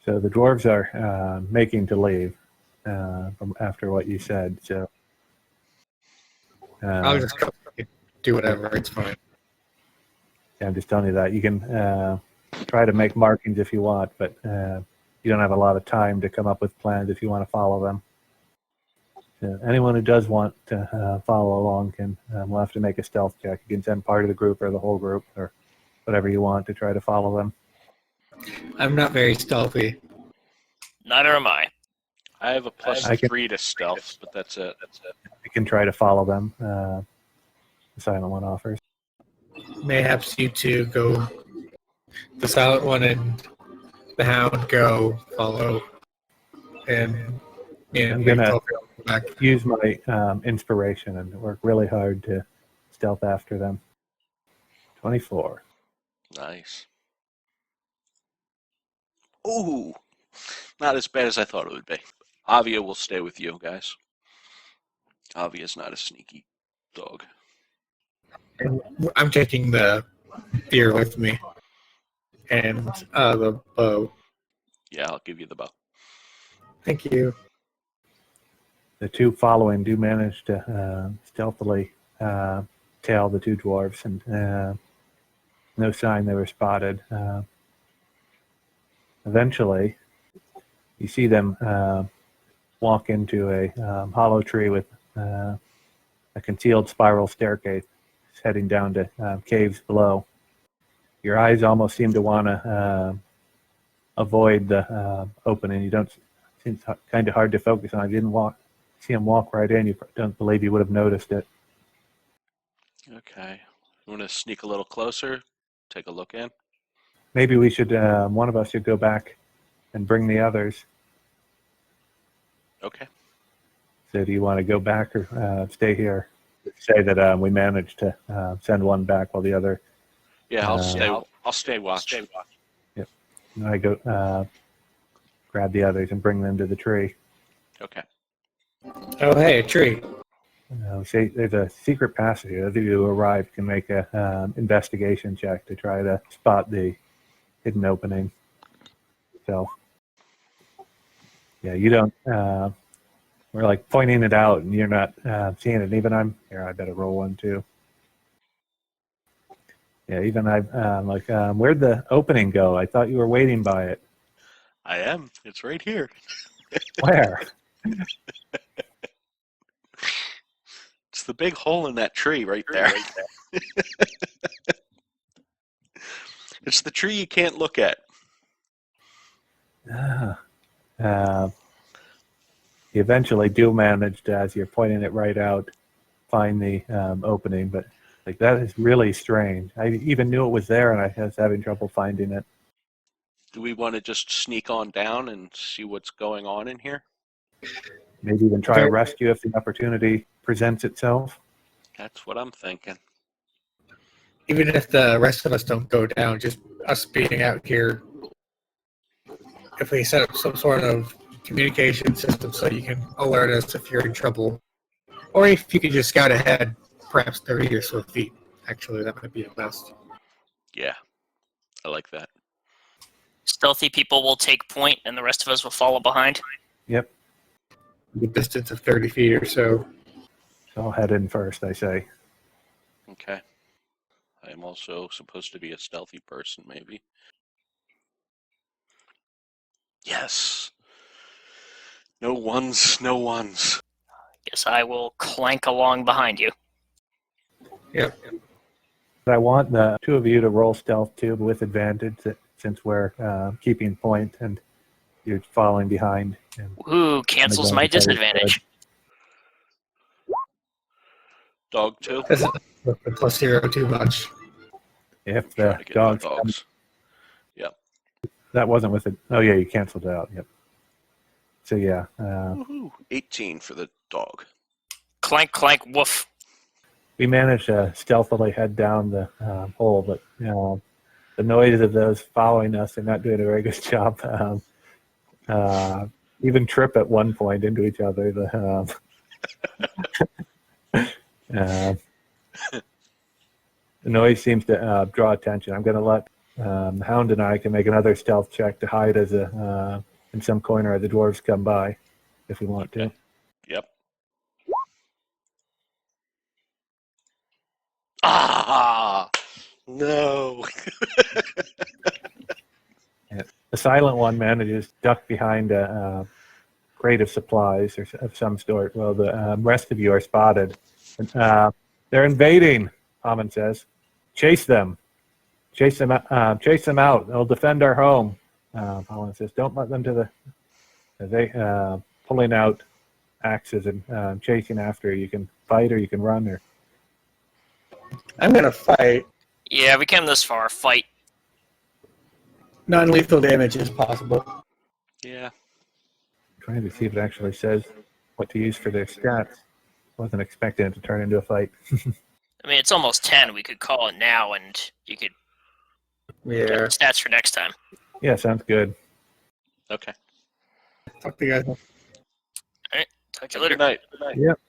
So the dwarves are making to leave from after what you said. So I'll just do whatever. It's fine. I'm just telling you that you can try to make markings if you want, but you don't have a lot of time to come up with plans if you want to follow them. Anyone who does want to follow along can will have to make a stealth check. You can send part of the group or the whole group or whatever you want to try to follow them. I'm not very stealthy. Neither am I. I have a +3 to stealth, but that's it. You can try to follow them. The Silent One offers. Mayhaps you two go. The Silent One and the Hound go follow. And yeah, I'm gonna go back. use my inspiration and work really hard to stealth after them. 24. Nice. Ooh, not as bad as I thought it would be. Avia will stay with you guys. Avia's not a sneaky dog. And I'm taking the deer with me. And the bow. Yeah, I'll give you the bow. Thank you. The two following do manage to stealthily tail the two dwarves, and no sign they were spotted. Eventually, you see them walk into a hollow tree with a concealed spiral staircase heading down to caves below. Your eyes almost seem to want to avoid the opening. You don't. Seems kind of hard to focus on. I didn't see him walk right in. You don't believe you would have noticed it. Okay. You want to sneak a little closer? Take a look in? Maybe we should. One of us should go back and bring the others. Okay. So, do you want to go back or stay here? Say that we managed to send one back while the other. Yeah, I'll stay watch. Yep. And I go grab the others and bring them to the tree. Okay. Oh, hey, a tree. Say there's a secret passage. Those of you who arrived can make a investigation check to try to spot the hidden opening. So, yeah, you don't. We're like pointing it out, and you're not seeing it. And even I'm here. I better roll one too. Yeah, even I'm like, where'd the opening go? I thought you were waiting by it. I am. It's right here. Where? the big hole in that tree right there. It's the tree you can't look at. You eventually do manage to, as you're pointing it right out, find the opening, but like that is really strange. I even knew it was there, and I was having trouble finding it. Do we want to just sneak on down and see what's going on in here? Maybe even try a rescue if the opportunity presents itself. That's what I'm thinking. Even if the rest of us don't go down, just us being out here, if we set up some sort of communication system so you can alert us if you're in trouble, or if you could just scout ahead, perhaps 30 or so feet. Actually, that might be the best. Yeah, I like that. Stealthy people will take point, and the rest of us will follow behind. Yep. The distance of 30 feet or so. I'll head in first, I say. Okay. I am also supposed to be a stealthy person, maybe. Yes. No ones, no ones. Guess I will clank along behind you. Yep. But I want the two of you to roll stealth too, but with advantage, since we're keeping point and you're following behind. And Ooh, cancels my disadvantage. Dog too. Doesn't look the plus 0 too much. if Trying the to get my dogs, dogs. Yep. that wasn't with it. Oh yeah, you canceled it out. Yep. So yeah, Woohoo. 18 for the dog. Clank, clank, woof. we managed to stealthily head down the hole, but the noise of those following us are not doing a very good job. Even trip at one point into each other. The noise seems to draw attention. I'm going to let Hound and I can make another stealth check to hide as in some corner as the dwarves come by, if we want to. Okay. Yep. Ah! No! The silent one manages to duck behind a crate of supplies or of some sort. Well, the rest of you are spotted. They're invading, Hammond says. Chase them. Chase them out. They'll defend our home. Hammond says, don't let them to the... pulling out axes and chasing after. You can fight or you can run. Or I'm going to fight. Yeah, we came this far. Fight. Non-lethal damage is possible. Yeah. trying to see if it actually says what to use for their stats. Wasn't expecting it to turn into a fight. I mean, it's almost 10. We could call it now, and you could get Yeah. the stats for next time. Yeah, sounds good. Okay. Talk to you guys. All right. Talk to you Have a later. good night. Yep.